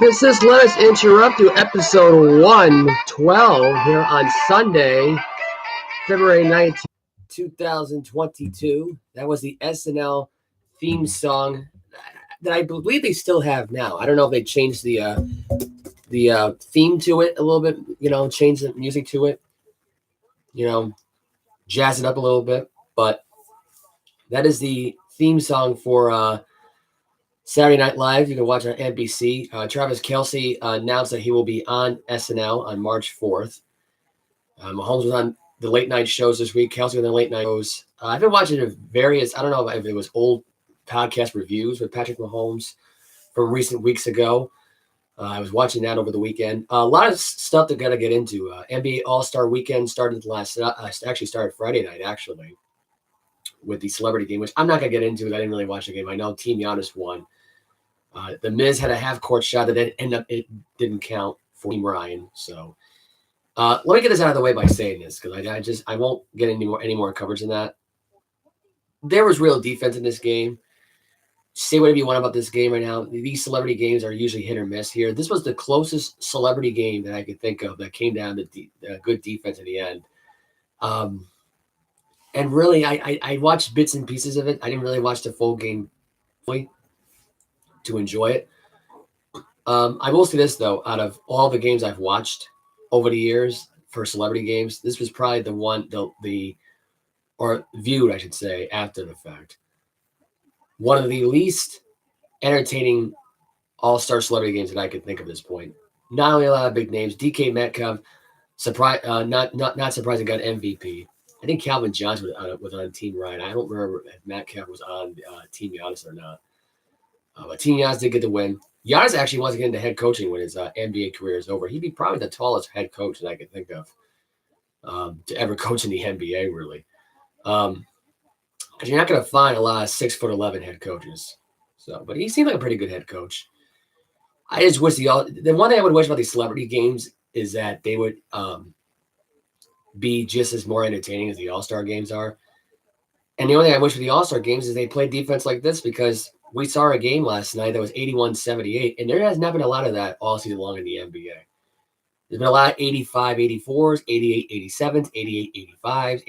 This is Let Us Interrupt You, episode 112 here on Sunday, February 19th, 2022. That was the SNL theme song that I believe they still have now. I don't know if they changed the theme to it a little bit, change the music to it, you know, jazz it up a little bit. But that is the theme song for Saturday Night Live. You can watch on NBC. Travis Kelce announced that he will be on SNL on March 4th. Mahomes was on the late night shows this week. Kelce on the late night shows. I've been watching various, I don't know if it was old podcast reviews with Patrick Mahomes from recent weeks ago. I was watching that over the weekend. A lot of stuff to got to get into. NBA All-Star Weekend started started Friday night, actually, with the celebrity game, which I'm not going to get into. I didn't really watch the game. I know Team Giannis won. The Miz had a half-court shot that it didn't count for Team Ryan. So let me get this out of the way by saying this, because I won't get any more coverage than that. There was real defense in this game. Say whatever you want about this game right now. These celebrity games are usually hit or miss here. This was the closest celebrity game that I could think of that came down to good defense in the end. And really, I watched bits and pieces of it. I didn't really watch the full game to enjoy it. I will say this, though. Out of all the games I've watched over the years for celebrity games, this was probably the one, or viewed, I should say, after the fact, one of the least entertaining all-star celebrity games that I could think of at this point. Not only a lot of big names, DK Metcalf, not surprising, got MVP. I think Calvin Johnson was on Team Ryan. I don't remember if Metcalf was on Team Giannis or not. But Team Giannis did get the win. Giannis actually wants to get into head coaching when his NBA career is over. He'd be probably the tallest head coach that I could think of to ever coach in the NBA, really. Because you're not going to find a lot of 6'11" head coaches. So, but he seemed like a pretty good head coach. I just wish the one thing I would wish about these celebrity games is that they would be just as more entertaining as the All-Star games are. And the only thing I wish for the All-Star games is they play defense like this, because we saw a game last night that was 81-78, and there has not been a lot of that all season long in the NBA. There's been a lot of 85-84s, 88-87s, 88-85s,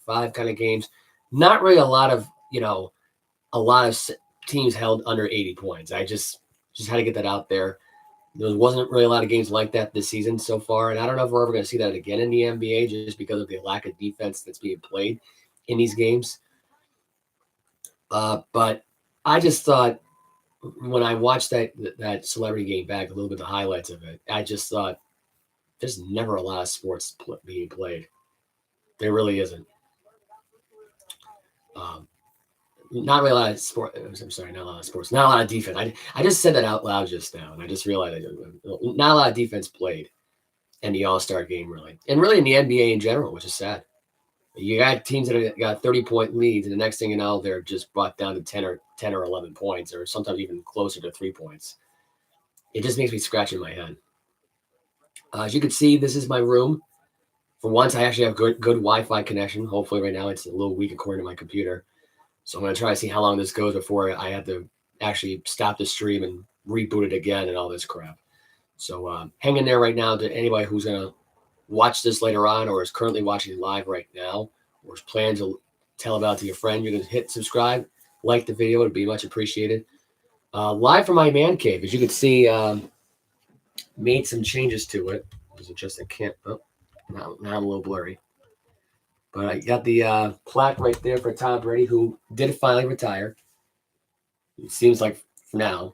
87-85 kind of games. Not really a lot of teams held under 80 points. I just had to get that out there. There wasn't really a lot of games like that this season so far, and I don't know if we're ever going to see that again in the NBA, just because of the lack of defense that's being played in these games. But I just thought, when I watched that celebrity game back, a little bit of the highlights of it, I just thought there's never a lot of sports being played. There really isn't. Not really a lot of sport. I'm sorry, not a lot of sports. Not a lot of defense. I just said that out loud just now, and I just realized not a lot of defense played in the All-Star game, really, and really in the NBA in general, which is sad. You got teams that have got 30-point leads, and the next thing you know, they're just brought down to 10 or 11 points, or sometimes even closer to 3 points. It just makes me scratch in my head. As you can see, this is my room. For once, I actually have good Wi-Fi connection. Hopefully, right now it's a little weak according to my computer. So I'm going to try to see how long this goes before I have to actually stop the stream and reboot it again and all this crap. So hang in there right now to anybody who's going to watch this later on, or is currently watching live right now, or is planning to tell about it to your friend. You're going to hit subscribe, like the video. It would be much appreciated. Live from my man cave. As you can see, made some changes to it. Now I'm a little blurry. But I got the plaque right there for Tom Brady, who did finally retire. It seems like for now.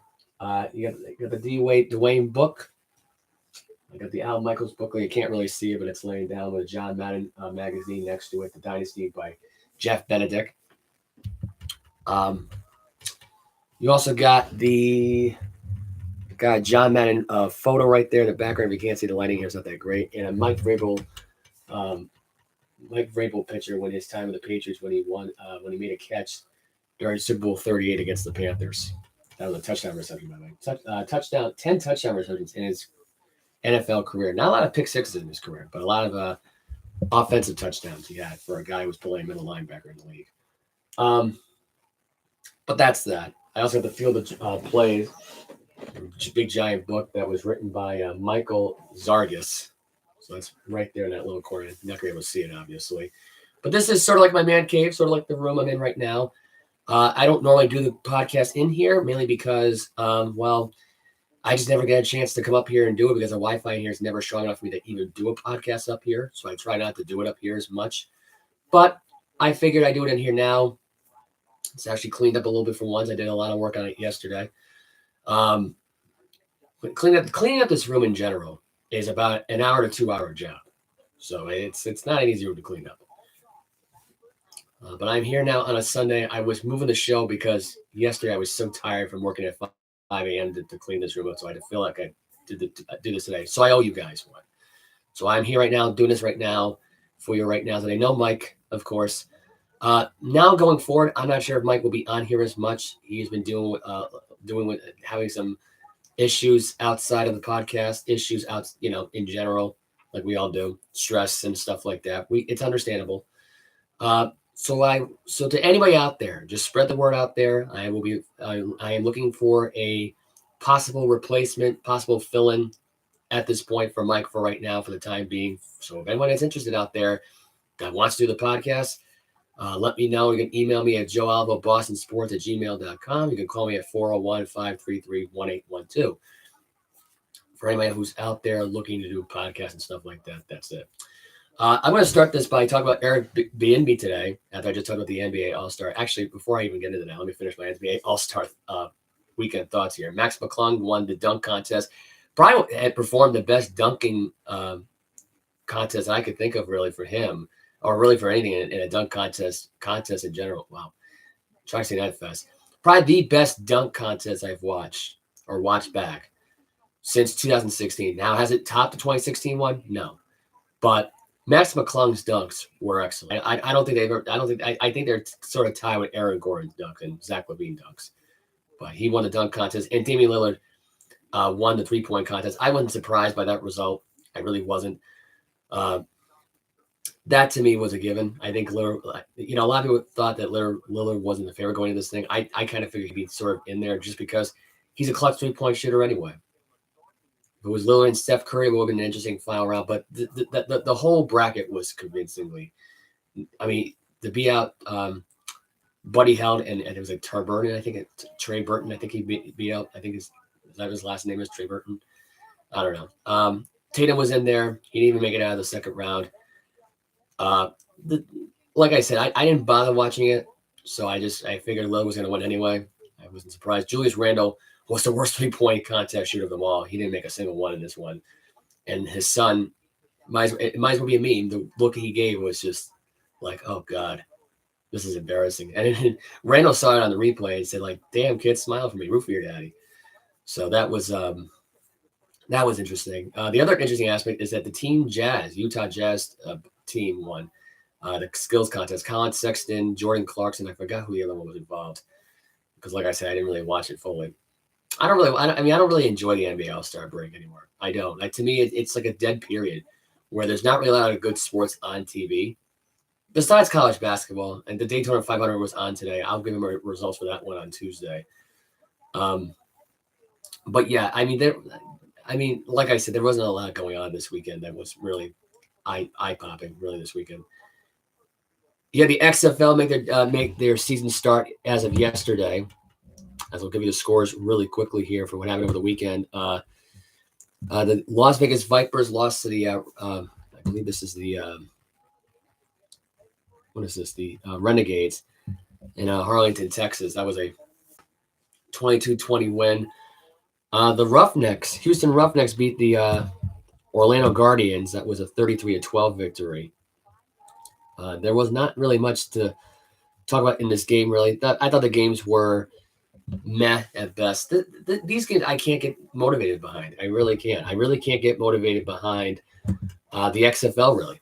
You got the Dwayne book. I got the Al Michaels book. You can't really see it, but it's laying down with a John Madden magazine next to it, The Dynasty by Jeff Benedict. You also got the John Madden photo right there in the background. If you can't see the lighting here, it's not that great. And a Mike Vrabel picture when his time with the Patriots, when he won, when he made a catch during Super Bowl 38 against the Panthers. That was a touchdown reception, by the way. 10 touchdown receptions in his NFL career. Not a lot of pick sixes in his career, but a lot of offensive touchdowns he had for a guy who was playing middle linebacker in the league. But that's that. I also got the field of plays big giant book that was written by Michael Zargis. So that's right there in that little corner. You're not gonna be able to see it, obviously. But this is sort of like my man cave, sort of like the room I'm in right now. I don't normally do the podcast in here, mainly because, well, I just never get a chance to come up here and do it because the Wi-Fi here is never strong enough for me to even do a podcast up here. So I try not to do it up here as much. But I figured I'd do it in here now. It's actually cleaned up a little bit for once. I did a lot of work on it yesterday. But cleaning up this room in general is about an hour to 2 hour job. So it's not an easy room to clean up. But I'm here now on a Sunday. I was moving the show because yesterday I was so tired from working at 5 a.m. to clean this room up. So I feel like I do this today. So I owe you guys one. So I'm here right now, doing this right now for you right now. And I know Mike, of course. Now going forward, I'm not sure if Mike will be on here as much. He's been having some issues outside of the podcast, issues out, in general, like we all do, stress and stuff like that. It's understandable. So to anybody out there, just spread the word out there. I am looking for a possible replacement, possible fill-in at this point for Mike for right now, for the time being. So if anyone is interested out there that wants to do the podcast, let me know. You can email me at joealvo@bostonsports@gmail.com. You can call me at 401-533-1812. For anybody who's out there looking to do podcasts and stuff like that, that's it. I'm going to start this by talking about Eric Bieniemy today, after I just talked about the NBA All-Star. Actually, before I even get into that, let me finish my NBA All-Star weekend thoughts here. Max McClung won the dunk contest. Probably had performed the best dunking contest I could think of, really, for him, or really for anything in a dunk contest in general. Wow. Try to say that fast. Probably the best dunk contest I've watched back since 2016. Now, has it topped the 2016 one? No. But Max McClung's dunks were excellent. I think they're sort of tied with Aaron Gordon's dunks and Zach LaVine dunks. But he won the dunk contest, and Damian Lillard won the 3-point contest. I wasn't surprised by that result. I really wasn't. That to me was a given. I think Lillard, a lot of people thought that Lillard wasn't the favorite going into this thing. I kind of figured he'd be sort of in there just because he's a clutch 3-point shooter anyway. If it was Lillard and Steph Curry, it would have been an interesting final round. But the whole bracket was convincingly. I mean, to be out Buddy Held and it was like Trey Burton, I think Trey Burton. I think he beat out. I think is that his last name is Trey Burton. I don't know. Tatum was in there. He didn't even make it out of the second round. Like I said, I didn't bother watching it, so I figured Lillard was going to win anyway. I wasn't surprised. Julius Randle was the worst 3-point contest shooter of them all. He didn't make a single one in this one. And his son, it might as well be a meme. The look he gave was just like, oh, God, this is embarrassing. And Randall saw it on the replay and said, like, damn, kid, smile for me. Root for your daddy. So that was interesting. The other interesting aspect is that the Utah Jazz team won the skills contest. Colin Sexton, Jordan Clarkson. I forgot who the other one was involved because, like I said, I didn't really watch it fully. I don't really enjoy the NBA All-Star break anymore. I don't. To me, it's like a dead period where there's not really a lot of good sports on TV. Besides college basketball, and the Daytona 500 was on today. I'll give them results for that one on Tuesday. But yeah, like I said, there wasn't a lot going on this weekend that was really eye-popping, really, this weekend. Yeah, the XFL make their season start as of yesterday. As I'll give you the scores really quickly here for what happened over the weekend. The Las Vegas Vipers lost to the, I believe this is the, what is this? The Renegades in Harlingen, Texas. That was a 22-20 win. The Houston Roughnecks beat the Orlando Guardians. That was a 33-12 victory. There was not really much to talk about in this game, really. I thought the games were meh at best. These games I can't get motivated behind. I really can't. I really can't get motivated behind the XFL, really.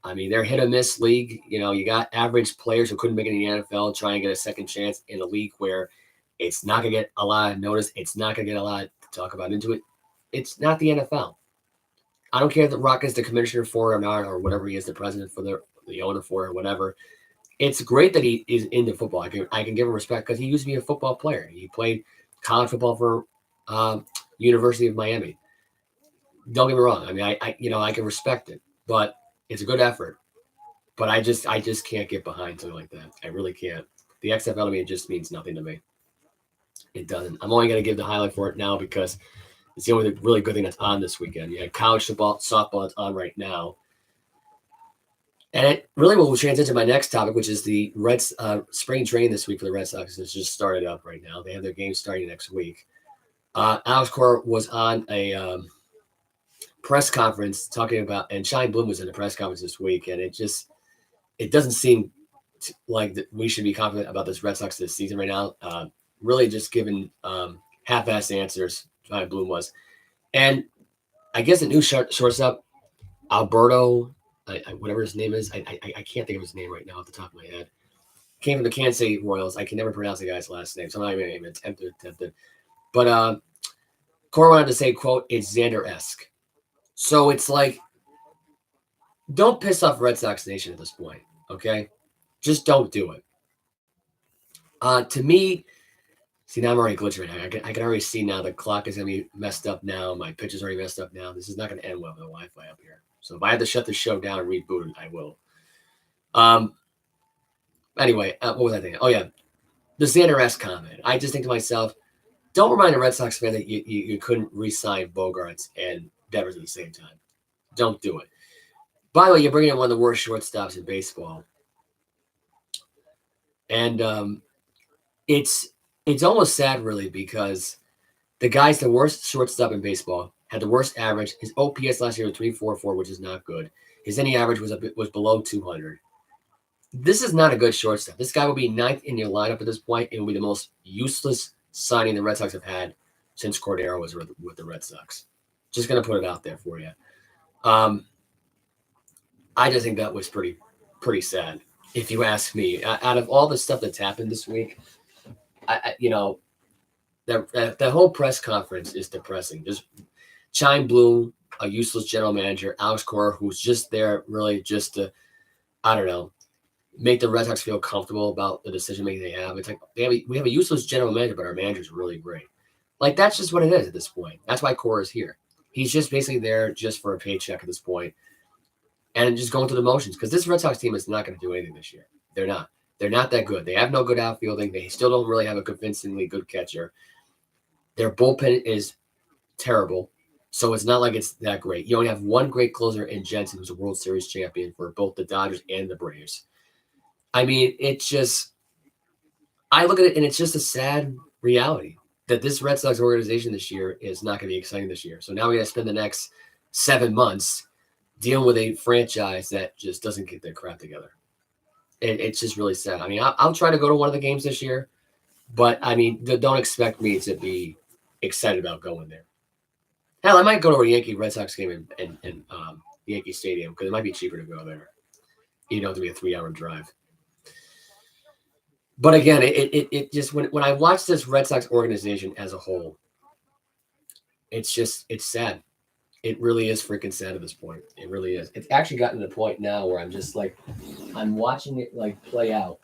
I mean, they're hit or miss league. You got average players who couldn't make it in the NFL trying to get a second chance in a league where it's not going to get a lot of notice. It's not going to get a lot to talk about into it. It's not the NFL. I don't care if The Rock is the commissioner for it or not, or whatever he is, the president for the owner for it or whatever. It's great that he is into football. I can give him respect because he used to be a football player. He played college football for University of Miami. Don't get me wrong. I mean, I can respect it, but it's a good effort. But I just can't get behind something like that. I really can't. The XFL to me, it just means nothing to me. It doesn't. I'm only going to give the highlight for it now because it's the only really good thing that's on this weekend. You have college football, softball that's on right now. And it really will transition to my next topic, which is the Reds spring training this week for the Red Sox. It's just started up right now. They have their games starting next week. Alex Cora was on a press conference talking about, and Shine Bloom was in a press conference this week, and it doesn't seem like we should be confident about this Red Sox this season right now. Really just giving half-assed answers, Shine Bloom was. And I guess the new shortstop, Alberto, whatever his name is, I can't think of his name right now off the top of my head. Came from the Kansas City Royals. I can never pronounce the guy's last name, so I'm not even tempted. But Cora wanted to say, quote, it's Xander-esque. So it's like, don't piss off Red Sox Nation at this point, okay? Just don't do it. To me, see, now I'm already glitching right now. I can already see now the clock is going to be messed up now. My pitch is already messed up now. This is not going to end well with the Wi-Fi up here. So if I have to shut the show down and reboot it, I will. Anyway, what was I thinking? Oh, yeah. The Xander-esque comment. I just think to myself, don't remind a Red Sox fan that you couldn't re-sign Bogarts and Devers at the same time. Don't do it. By the way, you're bringing in one of the worst shortstops in baseball. And it's almost sad, really, because the guy's the worst shortstop in baseball, had the worst average. His OPS last year was 344, which is not good. His any average was below 200. This is not a good shortstop. This guy will be ninth in your lineup at this point. It will be the most useless signing the Red Sox have had since Cordero was with the Red Sox. Just going to put it out there for you. I just think that was pretty sad, if you ask me. Out of all the stuff that's happened this week, that whole press conference is depressing. Just Chime Bloom, a useless general manager, Alex Cora, who's just there really just to, I don't know, make the Red Sox feel comfortable about the decision making they have. It's like we have a useless general manager, but our manager's really great. Like, that's just what it is at this point. That's why Cora's here. He's just basically there just for a paycheck at this point and just going through the motions, because this Red Sox team is not going to do anything this year. They're not. They're not that good. They have no good outfielding. They still don't really have a convincingly good catcher. Their bullpen is terrible, so it's not like it's that great. You only have one great closer in Jensen, who's a World Series champion for both the Dodgers and the Braves. I mean, it's just, I look at it and it's just a sad reality that this Red Sox organization this year is not going to be exciting this year. So now we got to spend the next 7 months dealing with a franchise that just doesn't get their crap together. It's just really sad. I mean, I'll try to go to one of the games this year, but I mean, don't expect me to be excited about going there. Hell, I might go to a Yankee Red Sox game in Yankee Stadium because it might be cheaper to go there. You don't have to be a 3-hour drive. But again, it just when I watch this Red Sox organization as a whole, it's sad. It really is freaking sad at this point. It really is. It's actually gotten to the point now where I'm just like, I'm watching it like play out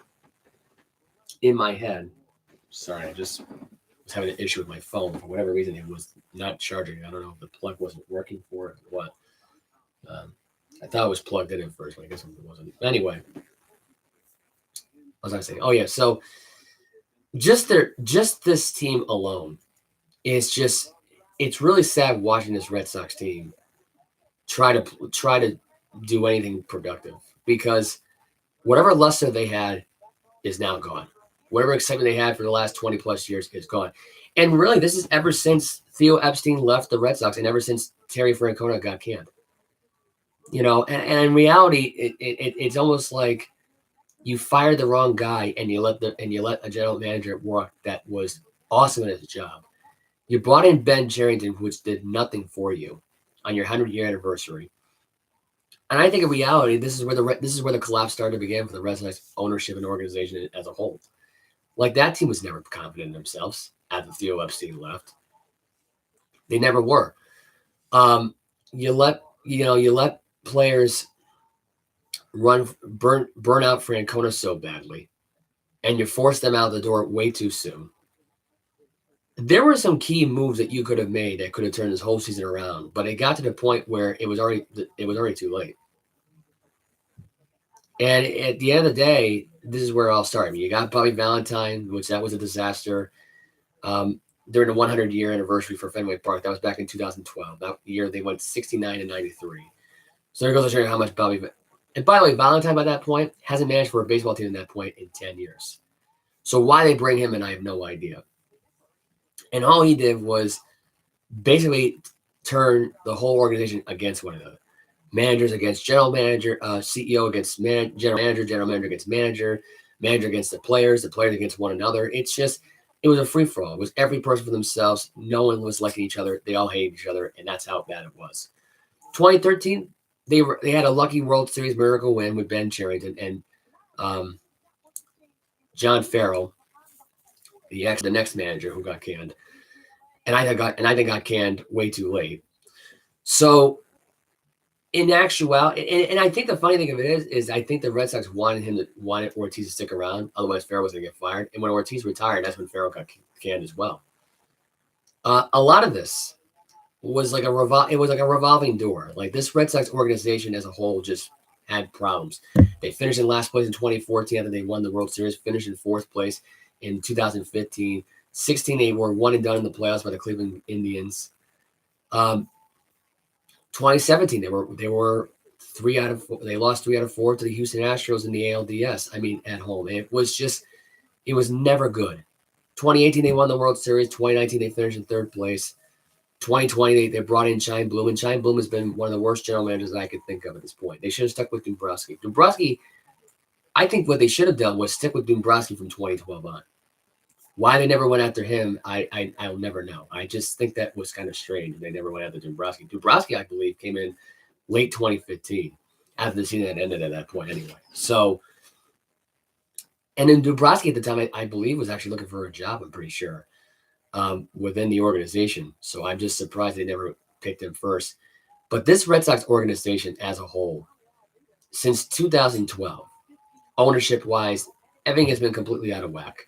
in my head. Sorry, I just was having an issue with my phone. For whatever reason, it was not charging. I don't know if the plug wasn't working for it or what. I thought it was plugged in at first, but I guess it wasn't. Anyway, what was I saying? Oh yeah, so just this team alone is just, it's really sad watching this Red Sox team try to do anything productive, because whatever luster they had is now gone. Whatever excitement they had for the last 20 plus years is gone. And really, this is ever since Theo Epstein left the Red Sox and ever since Terry Francona got canned. You know, and in reality, it's almost like you fired the wrong guy and you let a general manager work that was awesome at his job. You brought in Ben Cherington, which did nothing for you on your 100-year anniversary. And I think in reality, this is where the collapse started to begin for the Red Sox ownership and organization as a whole. Like, that team was never confident in themselves after Theo Epstein left. They never were. You let players burn out Francona so badly, and you force them out the door way too soon. there were some key moves that you could have made that could have turned this whole season around, but it got to the point where it was already too late. And at the end of the day, this is where I'll start. I mean, you got Bobby Valentine, which that was a disaster. During the 100-year anniversary for Fenway Park, that was back in 2012. That year they went 69-93. So there goes to show you how much Bobby. And by the way, Valentine by that point hasn't managed for a baseball team at that point in 10 years. So why they bring him in, I have no idea. And all he did was basically turn the whole organization against one another. Managers against general manager, CEO against general manager against manager against the players against one another. It was a free-for-all. It was every person for themselves. No one was liking each other. They all hated each other, and that's how bad it was. 2013, they had a lucky World Series miracle win with Ben Cherington and John Farrell, the next manager who got canned. And I think got canned way too late. So in actuality, and I think the funny thing of it is I think the Red Sox wanted Ortiz to stick around, otherwise Farrell was going to get fired. And when Ortiz retired, that's when Farrell got canned as well. A lot of this was like a revolving door. Like this Red Sox organization as a whole just had problems. They finished in last place in 2014 after they won the World Series, finished in fourth place in 2015. 16, they were one and done in the playoffs by the Cleveland Indians. 2017, they were 3 out of 4. They lost 3 out of 4 to the Houston Astros in the ALDS. I mean, at home. It was never good. 2018, they won the World Series. 2019, they finished in third place. 2020, they brought in Shine Bloom, and Shine Bloom has been one of the worst general managers that I could think of at this point. They should have stuck with Dombrowski. Dombrowski, I think what they should have done was stick with Dombrowski from 2012 on. Why they never went after him, I'll never know. I just think that was kind of strange. They never went after Dombrowski. Dombrowski, I believe, came in late 2015 after the season had ended at that point anyway. So, and then Dombrowski at the time, I believe, was actually looking for a job, I'm pretty sure, within the organization. So I'm just surprised they never picked him first. But this Red Sox organization as a whole, since 2012, ownership-wise, everything has been completely out of whack.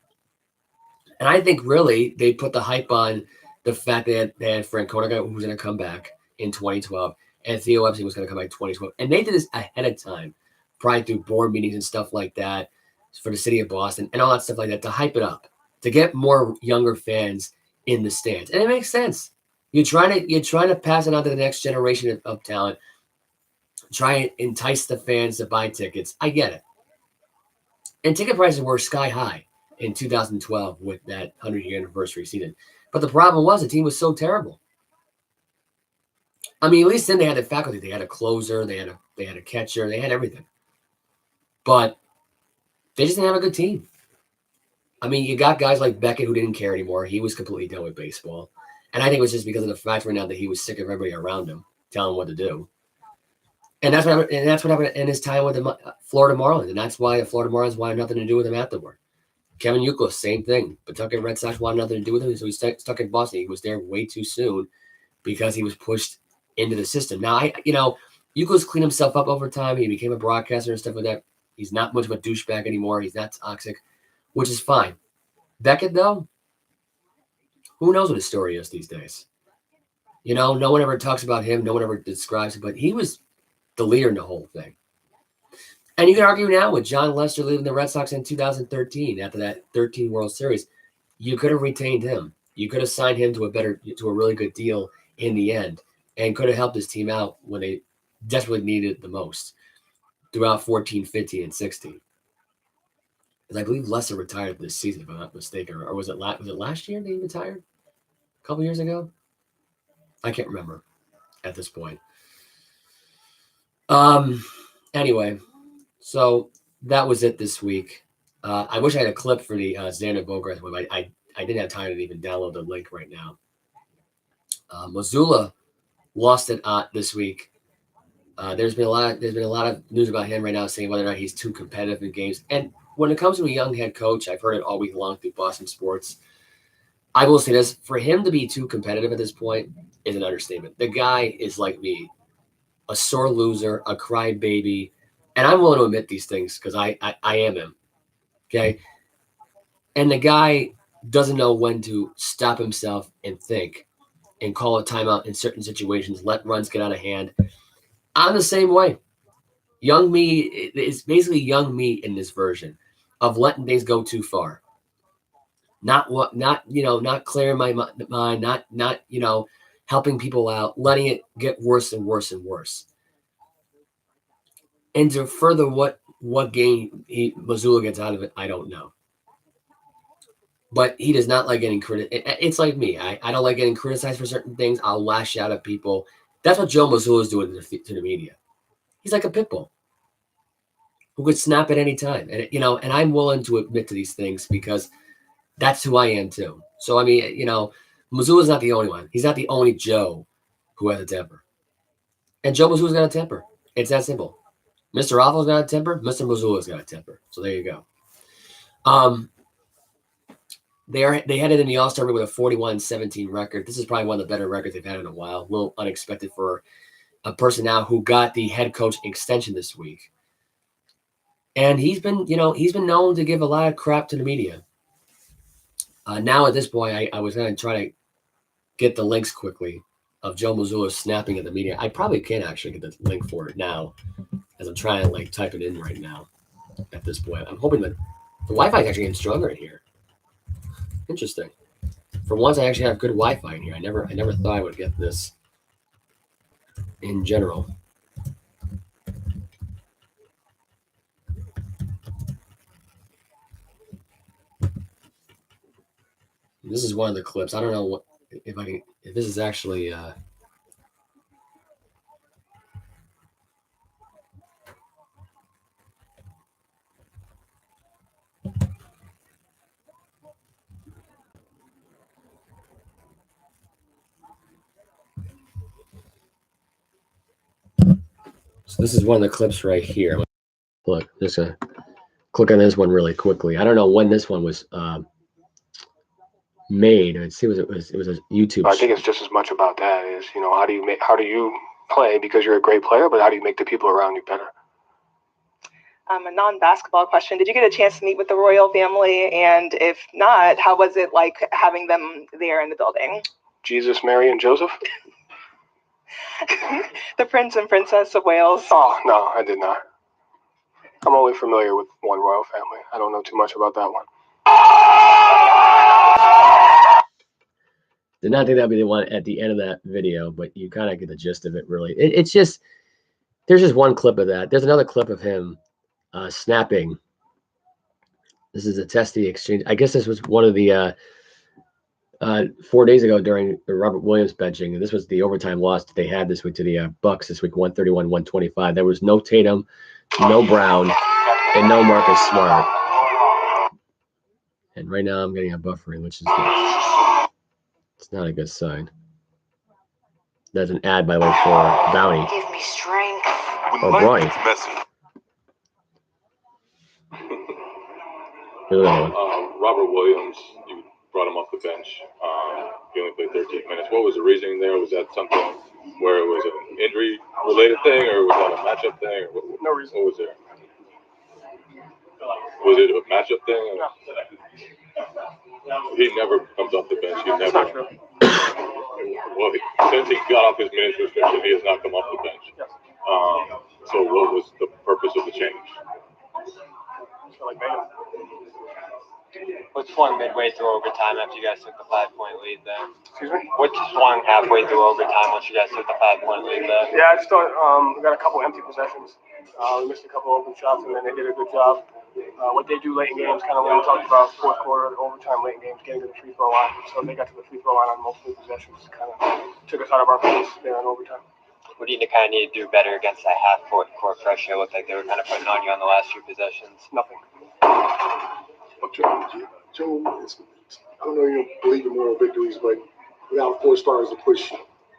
And I think really they put the hype on the fact that they had Francona, who was going to come back in 2012, and Theo Epstein was going to come back in 2012. And they did this ahead of time, probably through board meetings and stuff like that for the city of Boston and all that stuff like that to hype it up, to get more younger fans in the stands. And it makes sense. You're trying to pass it on to the next generation of talent, try and entice the fans to buy tickets. I get it. And ticket prices were sky high in 2012 with that 100-year anniversary season. But the problem was the team was so terrible. I mean, at least then they had the faculty. They had a closer, they had a catcher, they had everything. But they just didn't have a good team. I mean, you got guys like Beckett who didn't care anymore. He was completely done with baseball. And I think it was just because of the fact right now that he was sick of everybody around him telling him what to do. And that's what happened in his time with the Florida Marlins. And that's why the Florida Marlins wanted nothing to do with him afterward. Kevin Youkilis, same thing. Pawtucket Red Sox wanted nothing to do with him, so he stuck in Boston. He was there way too soon because he was pushed into the system. Now, Youkilis cleaned himself up over time. He became a broadcaster and stuff like that. He's not much of a douchebag anymore. He's not toxic, which is fine. Beckett, though, who knows what his story is these days? No one ever talks about him. No one ever describes it, but he was the leader in the whole thing. And you can argue now with John Lester leaving the Red Sox in 2013 after that 13 World Series, you could have retained him. You could have signed him to a really good deal in the end and could have helped his team out when they desperately needed it the most throughout 14, 15, and 16. Because I believe Lester retired this season, if I'm not mistaken. Or was it last year they retired? A couple years ago? I can't remember at this point. Anyway. So that was it this week. I wish I had a clip for the Xander Bogaerts one. I didn't have time to even download the link right now. Missoula lost it this week. There's been a lot of news about him right now saying whether or not he's too competitive in games. And when it comes to a young head coach, I've heard it all week long through Boston sports. I will say this: for him to be too competitive at this point is an understatement. The guy is like me, a sore loser, a crybaby. And I'm willing to admit these things because I am him. Okay. And the guy doesn't know when to stop himself and think and call a timeout in certain situations, let runs get out of hand. I'm the same way. Young me is basically young me in this version of letting things go too far. Not not clearing my mind, not helping people out, letting it get worse and worse and worse. And to further what game Missoula gets out of it, I don't know. But he does not like getting criticized. It's like me. I don't like getting criticized for certain things. I'll lash out at people. That's what Joe Missoula is doing to the media. He's like a pit bull who could snap at any time. And and I'm willing to admit to these things because that's who I am too. So I mean, Missoula's not the only one. He's not the only Joe who has a temper. And Joe Missoula's got a temper. It's that simple. Mr. Awful's got a temper. Mr. Missoula's got a temper. So there you go. They headed in the All-Star break with a 41-17 record. This is probably one of the better records they've had in a while. A little unexpected for a person now who got the head coach extension this week. And he's been known to give a lot of crap to the media. Now at this point, I was going to try to get the links quickly of Joe Missoula snapping at the media. I probably can actually get the link for it now as I'm trying to type it in right now at this point. I'm hoping that the Wi-Fi is actually getting stronger in here. Interesting. For once, I actually have good Wi-Fi in here. I never thought I would get this in general. This is one of the clips. I don't know if this is actually. So this is one of the clips right here. Look, just click on this one really quickly. I don't know when this one was made. Let's see, it was a YouTube. I think it's just as much about that as how do you play, because you're a great player, but how do you make the people around you better? A non-basketball question. Did you get a chance to meet with the royal family? And if not, how was it like having them there in the building? Jesus, Mary, and Joseph? The Prince and Princess of Wales? Oh, no, I did not. I'm only familiar with one royal family. I don't know too much about that one. Did not think that'd be the one at the end of that video, but you kind of get the gist of it, really. It's just, there's just one clip of that. There's another clip of him snapping. This is a testy exchange. I guess this was one of the 4 days ago during the Robert Williams benching. And this was the overtime loss that they had this week to the Bucks this week, 131-125. There was no Tatum, no Brown, and no Marcus Smart. And right now I'm getting a buffering, which is good. It's not a good sign. That's an ad, by the way, for Bounty. Give me strength. Or Bryant. Robert Williams, you brought him off the bench. He only played 13 minutes. What was the reasoning there? Was that something where it was an injury-related thing, or was that a matchup thing? Or No reason. What was there? Was it a matchup thing? No. He never comes off the bench. He That's never. not true. Well, since he got off his minutes restriction, he has not come off the bench. Yes. So what was the purpose of the change? So, like, man. What swung midway through overtime after you guys took the 5-point lead there? Excuse me? What swung halfway through overtime once you guys took the 5-point lead there? Yeah, I just thought we got a couple empty possessions. We missed a couple open shots, and then they did a good job. What they do late in games, kind of when we talked about fourth quarter, overtime, late in games, getting to the free throw line. So they got to the free throw line on multiple possessions, kind of took us out of our pace there in overtime. What do you kind of need to do better against that half-court pressure? It looked like they were kind of putting on you on the last few possessions. Nothing. Joe, I don't know you don't believe in moral victories, but without 4 stars to push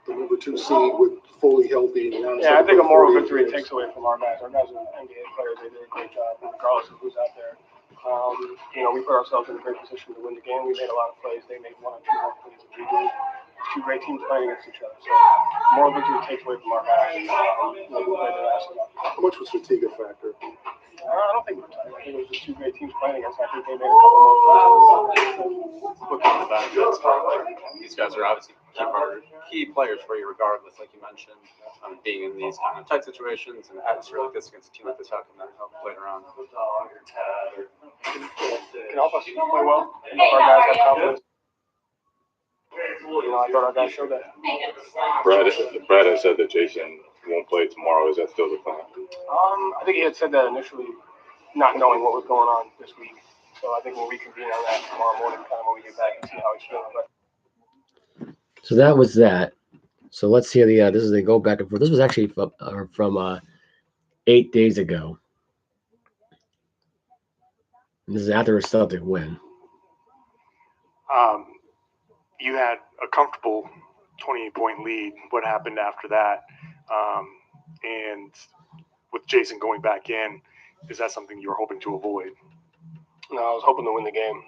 the number 2 seed with fully healthy. Yeah, I think a moral victory takes away from our guys. Our guys are NBA players. They did a great job, regardless of who's out there. We put ourselves in a great position to win the game. We made a lot of plays. They made 1 or 2 more plays than we did. 2 great teams playing against each other. So moral victory takes away from our guys. We played their ass off. How much was fatigue a factor? I don't think we're tired. I think it was just two great teams playing against. I think they made a couple more plays. Looking at the benefits, like these guys are obviously key players for you, regardless. Like you mentioned, being in these kind of tight situations and atmosphere like this against a team like this, how can that help later on? Can help us play well. Our guys have confidence. I thought our guys showed that. Brad has said that Jason won't play tomorrow. Is that still the plan? I think he had said that initially, not knowing what was going on this week. So I think we'll reconvene on that tomorrow morning, kind of when we get back and see how he's feeling. But So that was that. So let's hear the this is they go back and forth. This was actually from 8 days ago. And this is after a Celtic win. You had a comfortable 28-point lead. What happened after that? And with Jason going back in, is that something you were hoping to avoid? no, I was hoping to win the game.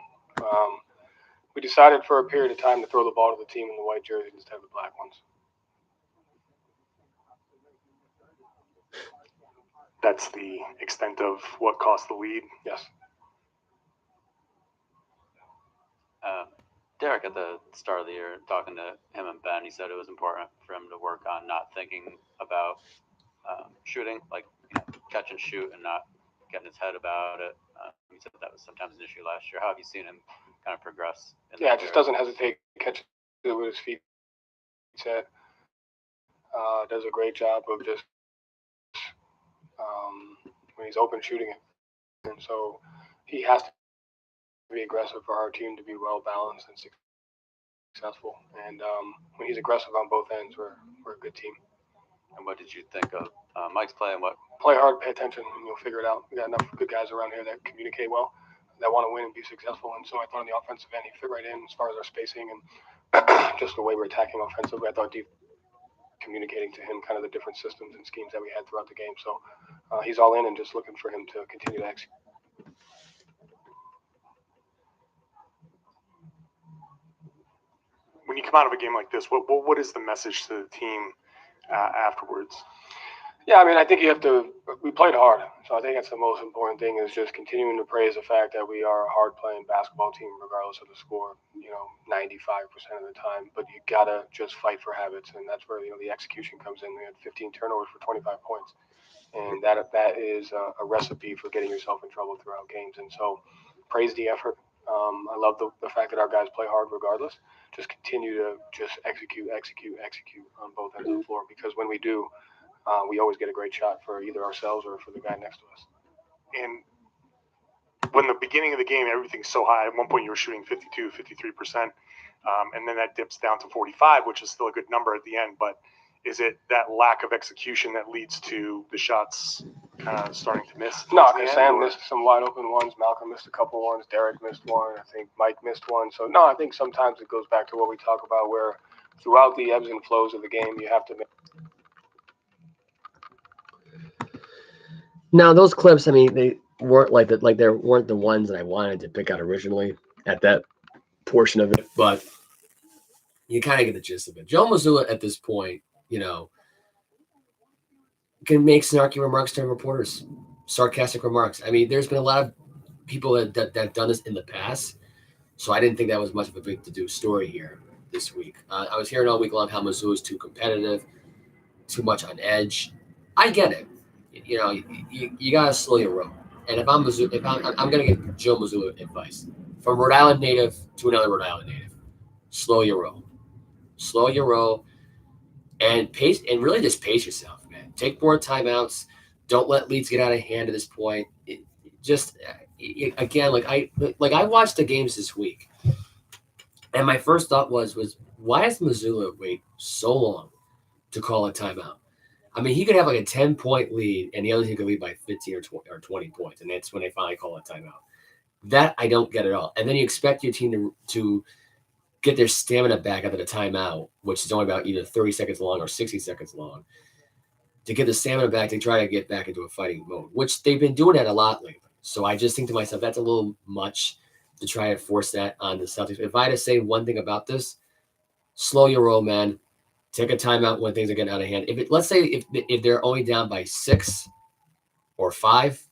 We decided for a period of time to throw the ball to the team in the white jerseys instead of the black ones. That's the extent of what cost the lead? Yes. Derek, at the start of the year, talking to him and Ben, he said it was important for him to work on not thinking about shooting, like catch and shoot, and not getting his head about it. He said that was sometimes an issue last year. How have you seen him kind of progress? Yeah, just doesn't hesitate, catch it with his feet set. Does a great job of just when he's open shooting it. And so he has to be aggressive for our team to be well balanced and successful. And when he's aggressive on both ends, we're a good team. And what did you think of Mike's play and what? Play hard, pay attention, and you'll figure it out. We got enough good guys around here that communicate well, that want to win and be successful. And so I thought on the offensive end, he fit right in as far as our spacing and just the way we're attacking offensively. I thought communicating to him kind of the different systems and schemes that we had throughout the game. So he's all in and just looking for him to continue to execute. When you come out of a game like this, what is the message to the team afterwards? Yeah, I mean, I think we played hard. So I think that's the most important thing is just continuing to praise the fact that we are a hard-playing basketball team regardless of the score, 95% of the time. But you got to just fight for habits, and that's where, the execution comes in. We had 15 turnovers for 25 points. And that is a recipe for getting yourself in trouble throughout games. And so praise the effort. I love the fact that our guys play hard regardless. Just continue to just execute on both ends of the floor, because when we do, we always get a great shot for either ourselves or for the guy next to us. And when the beginning of the game, everything's so high. At one point, you were shooting 52, 53%, and then that dips down to 45, which is still a good number at the end. But is it that lack of execution that leads to the shots kind of starting to miss? No, because Sam missed some wide open ones. Malcolm missed a couple ones. Derek missed one. I think Mike missed one. So, no, I think sometimes it goes back to what we talk about, where throughout the ebbs and flows of the game, you have to make. Now those clips, I mean, they weren't they weren't the ones that I wanted to pick out originally at that portion of it, but you kind of get the gist of it. Joe Mazzulla at this point, can make snarky remarks to reporters, sarcastic remarks. I mean, there's been a lot of people that have done this in the past, so I didn't think that was much of a big to-do story here this week. I was hearing all week long how Mazzulla is too competitive, too much on edge. I get it. You gotta slow your roll. And if I'm Mazzulla, I'm gonna give Joe Mazzulla advice from Rhode Island native to another Rhode Island native. Slow your roll, and pace, and really just pace yourself, man. Take more timeouts. Don't let leads get out of hand at this point. Again, I watched the games this week, and my first thought was why does Mazzulla wait so long to call a timeout? I mean, he could have like a 10-point lead, and the other team could lead by 15 or 20 points, and that's when they finally call a timeout. That I don't get at all. And then you expect your team to get their stamina back after the timeout, which is only about either 30 seconds long or 60 seconds long, to get the stamina back to try to get back into a fighting mode, which they've been doing that a lot lately. So I just think to myself, that's a little much to try to force that on the Celtics. If I had to say one thing about this, slow your roll, man. Take a timeout when things are getting out of hand. Let's say if they're only down by 6 or 5,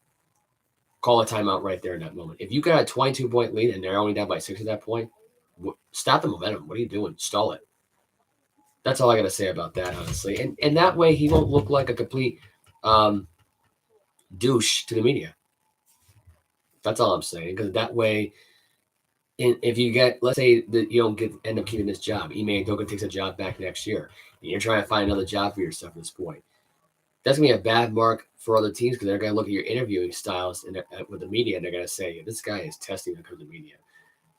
call a timeout right there in that moment. If you got a 22-point lead and they're only down by 6 at that point, stop the momentum. What are you doing? Stall it. That's all I got to say about that, honestly. And that way he won't look like a complete douche to the media. That's all I'm saying. Because that way, if you get, let's say that you don't end up keeping this job, Ime Udoka takes a job back next year, and you're trying to find another job for yourself at this point. That's going to be a bad mark for other teams because they're going to look at your interviewing styles with the media, and they're going to say, this guy is testing because of the media.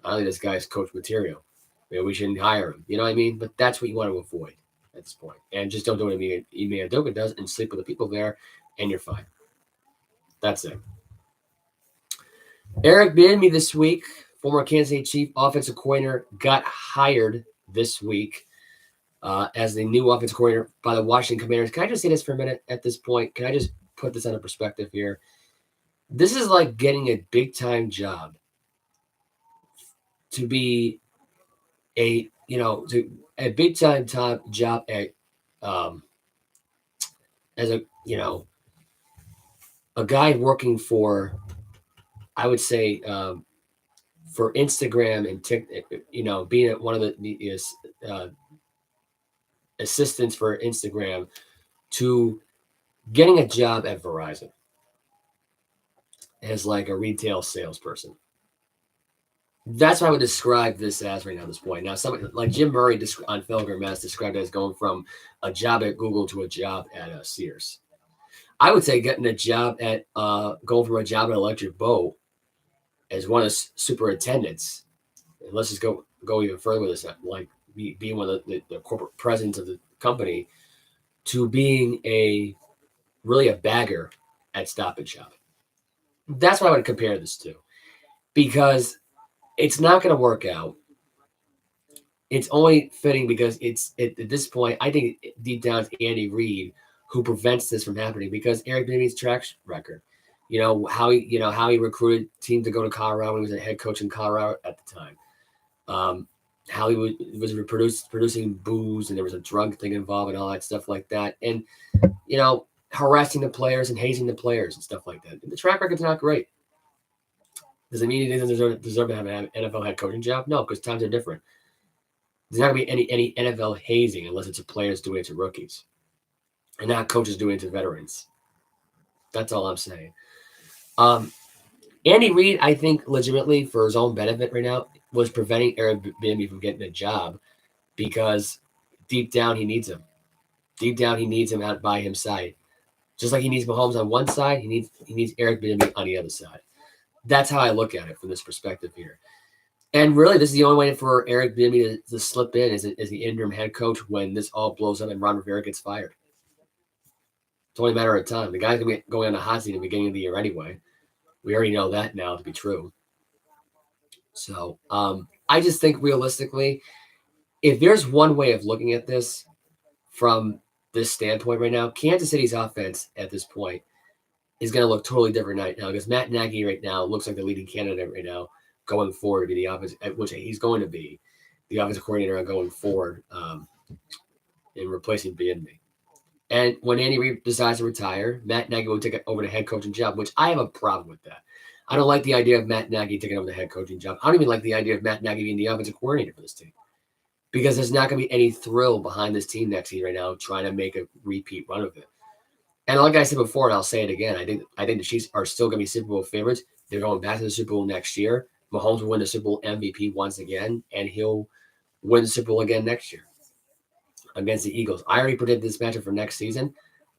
I don't think this guy's coach material. Maybe we shouldn't hire him. You know what I mean? But that's what you want to avoid at this point. And just don't do what Ime Udoka does and sleep with the people there, and you're fine. That's it. Eric Bieniemy this week, former Kansas City Chief offensive coordinator, got hired this week as the new offensive coordinator by the Washington Commanders. Can I just say this for a minute at this point? Can I just put this into perspective here? This is like getting a big-time job to be a big-time job at as a guy working for, I would say, for Instagram and TikTok, being at one of the assistants for Instagram to getting a job at Verizon as like a retail salesperson. That's what I would describe this as right now at this point. Now, somebody like Jim Murray on Felger Mass described it as going from a job at Google to a job at Sears. I would say getting a job at going from a job at Electric Boat as one of the superintendents. And let's just go even further with this, like being one of the corporate presidents of the company to being really a bagger at Stop and Shop. That's what I would compare this to, because it's not going to work out. It's only fitting because at this point, I think deep down it's Andy Reid who prevents this from happening, because Eric Bieniemy's track record, how he recruited teams to go to Colorado when he was a head coach in Colorado at the time. How he was producing booze, and there was a drug thing involved and all that stuff like that. And, harassing the players and hazing the players and stuff like that. And the track record's not great. Does it mean he doesn't deserve to have an NFL head coaching job? No, because times are different. There's not going to be any NFL hazing unless it's a players doing it to rookies and not coaches doing it to veterans. That's all I'm saying. Andy Reid, I think, legitimately, for his own benefit right now, was preventing Eric Bieniemy from getting a job because deep down he needs him. Deep down he needs him out by his side. Just like he needs Mahomes on one side, he needs Eric Bieniemy on the other side. That's how I look at it from this perspective here. And really, this is the only way for Eric Bieniemy to slip in as the interim head coach when this all blows up and Ron Rivera gets fired. It's only a matter of time. The guy's going to be going on the hot seat at the beginning of the year anyway. We already know that now to be true. So I just think realistically, if there's one way of looking at this from this standpoint right now, Kansas City's offense at this point is going to look totally different right now, because Matt Nagy right now looks like the leading candidate right now going forward to be the offense, which he's going to be the offensive coordinator going forward in replacing Bieniemy. And when Andy Reid decides to retire, Matt Nagy will take over the head coaching job, which I have a problem with that. I don't like the idea of Matt Nagy taking over the head coaching job. I don't even like the idea of Matt Nagy being the offensive coordinator for this team, because there's not going to be any thrill behind this team next year right now trying to make a repeat run of it. And like I said before, and I'll say it again, I think the Chiefs are still going to be Super Bowl favorites. They're going back to the Super Bowl next year. Mahomes will win the Super Bowl MVP once again, and he'll win the Super Bowl again next year against the Eagles. I already predicted this matchup for next season.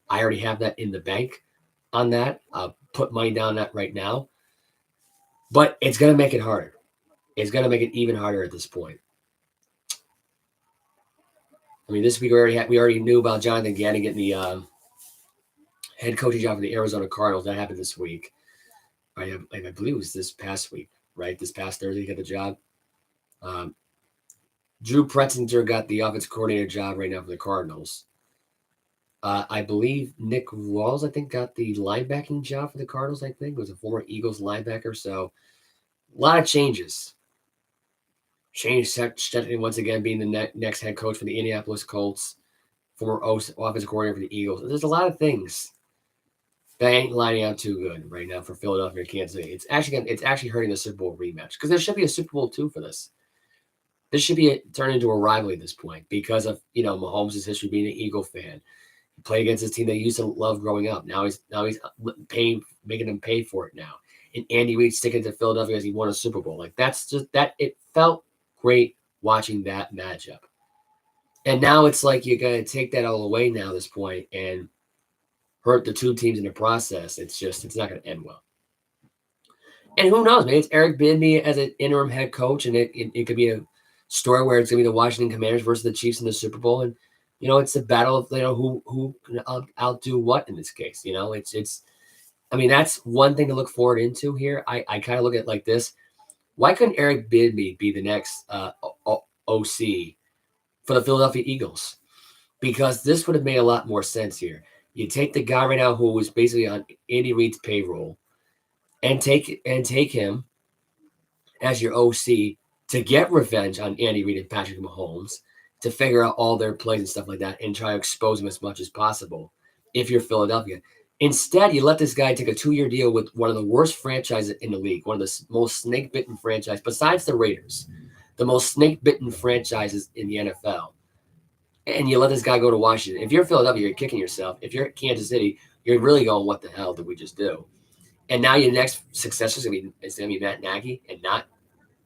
I already have that in the bank on that. I'll put money down on that right now. But it's going to make it harder. It's going to make it even harder at this point. I mean, this week we already knew about Jonathan Gannon getting the head coaching job for the Arizona Cardinals. That happened this week. I believe it was this past week, right? This past Thursday, he got the job. Drew Pretzinger got the offensive coordinator job right now for the Cardinals. I believe Nick Rawls, got the linebacking job for the Cardinals, was a former Eagles linebacker. So a lot of changes. Shane Stetson once again being the next head coach for the Indianapolis Colts, former offensive coordinator for the Eagles. There's a lot of things That ain't lining up too good right now for Philadelphia and Kansas City. It's actually hurting the Super Bowl rematch because there should be a Super Bowl two for this. This should be turned into a rivalry at this point because of Mahomes' history being an Eagle fan. He played against his team they used to love growing up. Now he's making them pay for it now. And Andy Reid sticking to Philadelphia as he won a Super Bowl. Like that's just that. It felt great watching that matchup. And now it's like you're gonna take that all away now at this point and hurt the two teams in the process. It's not gonna end well. And who knows? Maybe it's Eric Bieniemy as an interim head coach, and it could be a story where it's gonna be the Washington Commanders versus the Chiefs in the Super Bowl, and it's a battle of who can outdo what in this case. It's I mean that's one thing to look forward into here. I kind of look at it like this: why couldn't Eric Bieniemy be the next OC for the Philadelphia Eagles? Because this would have made a lot more sense here. You take the guy right now who was basically on Andy Reid's payroll, and take him as your OC to get revenge on Andy Reid and Patrick Mahomes, to figure out all their plays and stuff like that and try to expose them as much as possible if you're Philadelphia. Instead, you let this guy take a 2-year deal with one of the worst franchises in the league, one of the most snake-bitten franchises, besides the Raiders, the most snake-bitten franchises in the NFL. And you let this guy go to Washington. If you're Philadelphia, you're kicking yourself. If you're Kansas City, you're really going, what the hell did we just do? And now your next successor is going to be Matt Nagy and not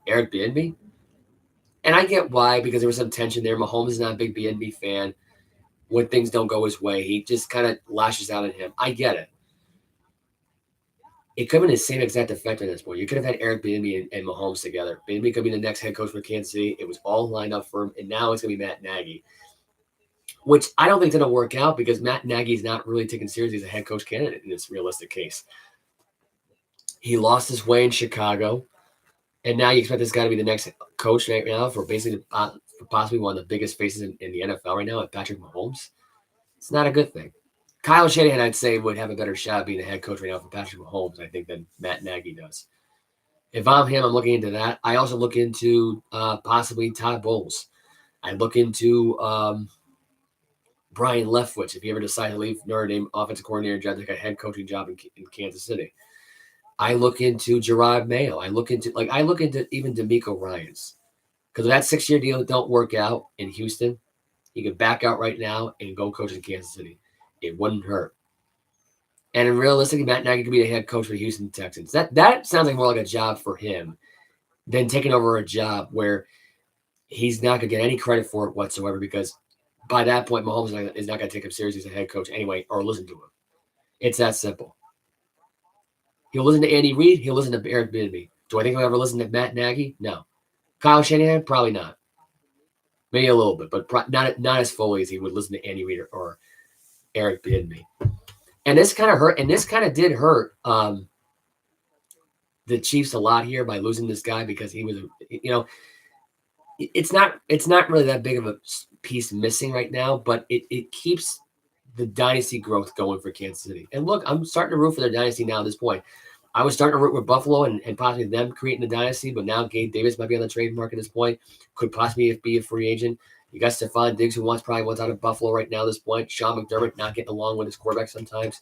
Eric Bieniemy. And I get why, because there was some tension there. Mahomes is not a big Bieniemy fan. When things don't go his way, he just kind of lashes out at him. I get it. It could have been the same exact effect at this point. You could have had Eric Bieniemy and Mahomes together. Bieniemy could be the next head coach for Kansas City. It was all lined up for him, and now it's going to be Matt Nagy, which I don't think is going to work out because Matt Nagy is not really taken seriously as a head coach candidate in this realistic case. He lost his way in Chicago, and now you expect this guy to be the next coach right now for basically for possibly one of the biggest faces in the NFL right now, at Patrick Mahomes. It's not a good thing. Kyle Shanahan, I'd say, would have a better shot at being the head coach right now for Patrick Mahomes, I think, than Matt Nagy does. If I'm him, I'm looking into that. I also look into possibly Todd Bowles. I look into Brian Leftwich, if he ever decides to leave Notre Dame offensive coordinator job to take a head coaching job in Kansas City. I look into Gerard Mayo. I look into even D'Amico Ryans. Because if that 6-year deal don't work out in Houston, he could back out right now and go coach in Kansas City. It wouldn't hurt. And realistically, Matt Nagy could be the head coach for the Houston Texans. That sounds like more like a job for him than taking over a job where he's not going to get any credit for it whatsoever, because by that point, Mahomes is not going to take him seriously as a head coach anyway, or listen to him. It's that simple. He'll listen to Andy Reid. He'll listen to Eric Bieniemy. Do I think he'll ever listen to Matt Nagy? No. Kyle Shanahan? Probably not. Maybe a little bit, but not as fully as he would listen to Andy Reid or Eric Bieniemy. And this kind of hurt, and this kind of did hurt the Chiefs a lot here by losing this guy, because he was, it's not really that big of a piece missing right now, but it keeps the dynasty growth going for Kansas City. And look, I'm starting to root for their dynasty now at this point. I was starting to root with Buffalo and possibly them creating the dynasty, but now Gabe Davis might be on the trade market at this point, could possibly be a free agent. You got Stephon Diggs, who probably wants out of Buffalo right now at this point. Sean McDermott not getting along with his quarterback sometimes.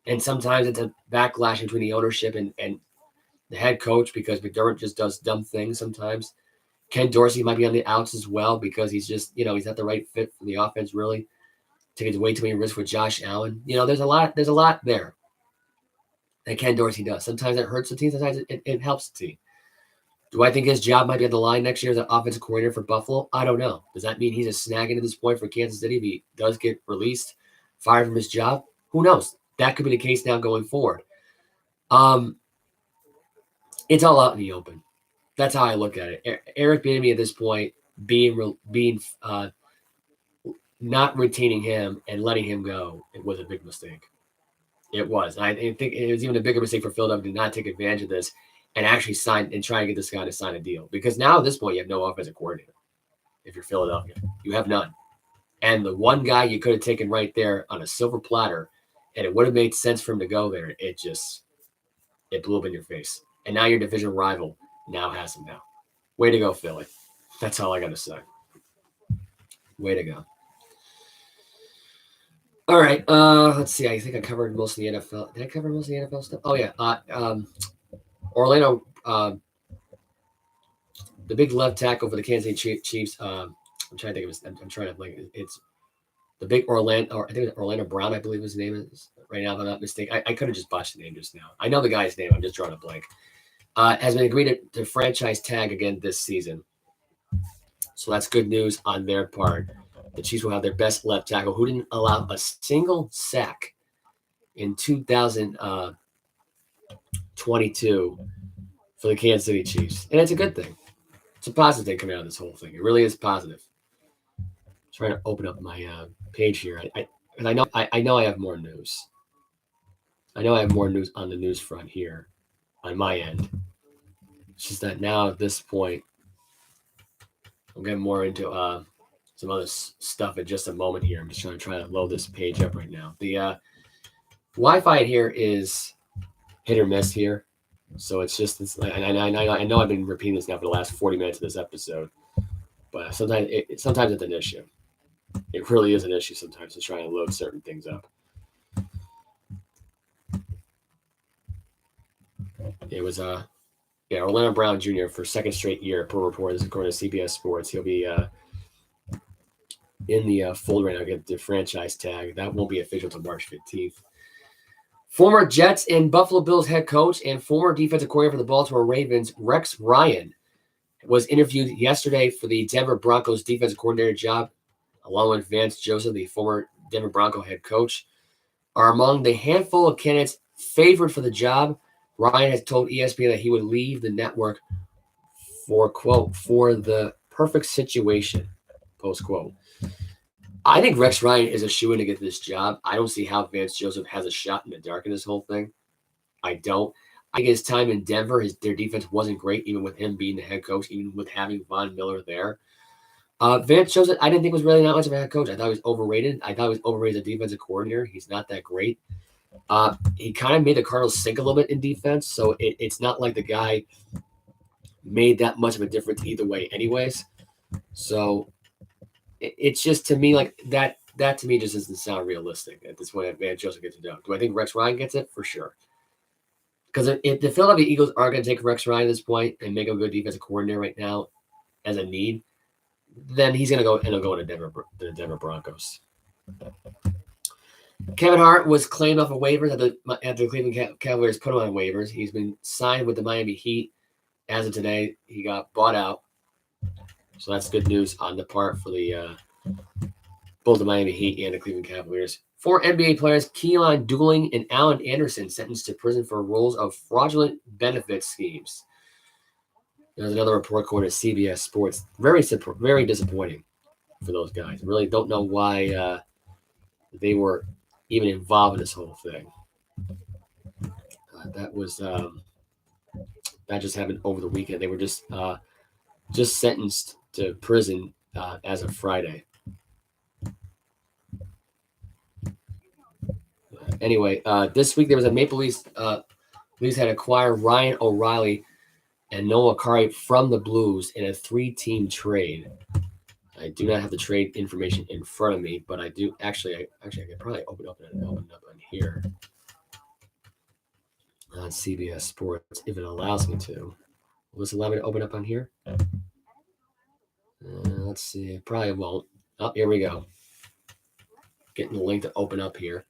And sometimes it's a backlash between the ownership and the head coach, because McDermott just does dumb things sometimes. Ken Dorsey might be on the outs as well, because he's just, he's not the right fit for the offense, really. Taking way too many risks with Josh Allen. There's a lot there that Ken Dorsey does. Sometimes it hurts the team, sometimes it helps the team. Do I think his job might be on the line next year as an offensive coordinator for Buffalo? I don't know. Does that mean he's a snagging at this point for Kansas City if he does get released, fired from his job? Who knows? That could be the case now going forward. It's all out in the open. That's how I look at it. Eric Bieniemy at this point being not retaining him and letting him go, it was a big mistake. It was. I think it was even a bigger mistake for Philadelphia to not take advantage of this and actually sign and try to get this guy to sign a deal. Because now at this point, you have no offensive coordinator. If you're Philadelphia, you have none. And the one guy you could have taken right there on a silver platter, and it would have made sense for him to go there, it blew up in your face. And now your division rival now has him now. Way to go, Philly. That's all I got to say. Way to go. All right. Let's see. I think I covered most of the NFL. Did I cover most of the NFL stuff? Oh yeah. Orlando. The big left tackle for the Kansas City Chiefs. I'm trying to think of his. I'm trying to like. It's the big Orlando. Or I think it's Orlando Brown. I believe his name is right now. If I'm not mistaken. I could have just botched the name just now. I know the guy's name. I'm just drawing a blank. Has been agreed to franchise tag again this season. So that's good news on their part. The Chiefs will have their best left tackle, who didn't allow a single sack in 2022 for the Kansas City Chiefs. And it's a good thing. It's a positive thing coming out of this whole thing. It really is positive. I'm trying to open up my page here. I know I have more news. I know I have more news on the news front here on my end. It's just that now at this point, I'm getting more into some other stuff in just a moment here. I'm just trying to load this page up right now. The Wi-Fi here is hit or miss here. So it's I know I've been repeating this now for the last 40 minutes of this episode, but sometimes it's an issue. It really is an issue sometimes to try and load certain things up. It was Orlando Brown Jr. for second straight year per report. This is according to CBS Sports. He'll be in the fold right now, get the franchise tag. That won't be official until March 15th. Former Jets and Buffalo Bills head coach and former defensive coordinator for the Baltimore Ravens, Rex Ryan, was interviewed yesterday for the Denver Broncos defensive coordinator job, along with Vance Joseph, the former Denver Bronco head coach, are among the handful of candidates favored for the job. Ryan has told ESPN that he would leave the network for, quote, for the perfect situation, post quote. I think Rex Ryan is a shoo-in to get this job. I don't see how Vance Joseph has a shot in the dark in this whole thing. I don't. I think his time in Denver, their defense wasn't great, even with him being the head coach, even with having Von Miller there. Vance Joseph, I didn't think was really not much of a head coach. I thought he was overrated. I thought he was overrated as a defensive coordinator. He's not that great. He kind of made the Cardinals sink a little bit in defense, so it's not like the guy made that much of a difference either way anyways. So it's just, to me, like that to me just doesn't sound realistic at this point if Vance Joseph gets it done. Do I think Rex Ryan gets it? For sure. Because if the Philadelphia Eagles are going to take Rex Ryan at this point and make him a good defensive coordinator right now as a need, then he's going to go and he'll go to the Denver Broncos. Kevin Hart was claimed off of waivers after the Cleveland Cavaliers put him on waivers. He's been signed with the Miami Heat as of today. He got bought out. So that's good news on the part for the both the Miami Heat and the Cleveland Cavaliers. 4 NBA players, Keon Dooling and Allen Anderson, sentenced to prison for roles of fraudulent benefit schemes. There's another report according to CBS Sports. Very disappointing for those guys. I really don't know why they were even involved in this whole thing. That just happened over the weekend. They were just sentenced to prison as of Friday. Anyway, this week there was a Maple Leafs had acquired Ryan O'Reilly and Noah Akari from the Blues in a 3-team trade. I do not have the trade information in front of me, but I do actually. I could probably open up on here on CBS Sports if it allows me to. Will this allow me to open up on here? Let's see. It probably won't. Oh, here we go. Getting the link to open up here.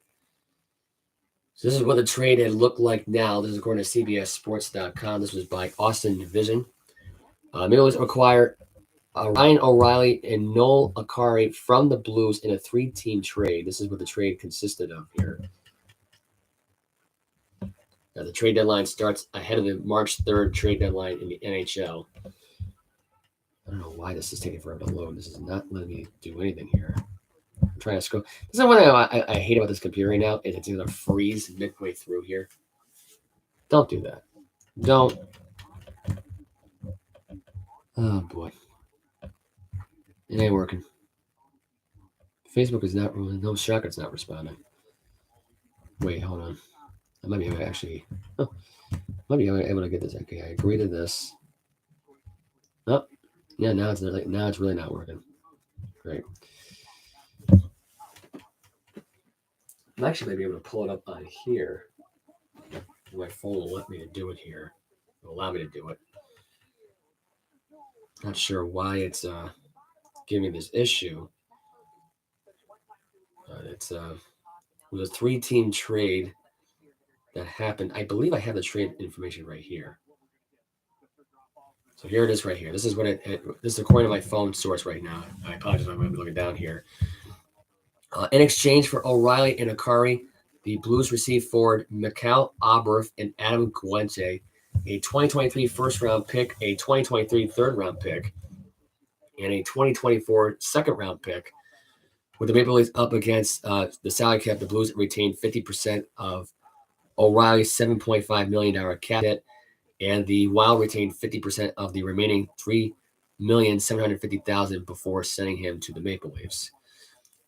So this is what the trade had looked like now. This is according to CBSSports.com. This was by Austin Division. Maple Leafs acquired Ryan O'Reilly and Noel Akari from the Blues in a 3-team trade. This is what the trade consisted of here. Now, the trade deadline starts ahead of the March 3rd trade deadline in the NHL. I don't know why this is taking forever to load. This is not letting me do anything here. I'm trying to scroll. This is one thing I hate about this computer right now. Is it's going to freeze midway through here. Don't do that. Don't. Oh, boy. It ain't working. Facebook is not really. No, Shotgun's not responding. Wait, hold on. I might be able to actually. Oh, might be able to get this. Okay, I agree to this. Oh, yeah. Now it's really not working. Great. I'm actually maybe able to pull it up on here. My phone will let me do it here. It'll allow me to do it. Not sure why it's giving me this issue. It was a 3-team trade that happened. I believe I have the trade information right here. So here it is right here. This is what this is according to my phone source right now. I apologize, I'm going to be looking down here. In exchange for O'Reilly and Akari, the Blues received forward Mikhail Aberth and Adam Guente, a 2023 first-round pick, a 2023 third-round pick, and a 2024 second-round pick. With the Maple Leafs up against the salary cap, the Blues retained 50% of O'Reilly's $7.5 million cap hit, and the Wild retained 50% of the remaining $3,750,000 before sending him to the Maple Leafs.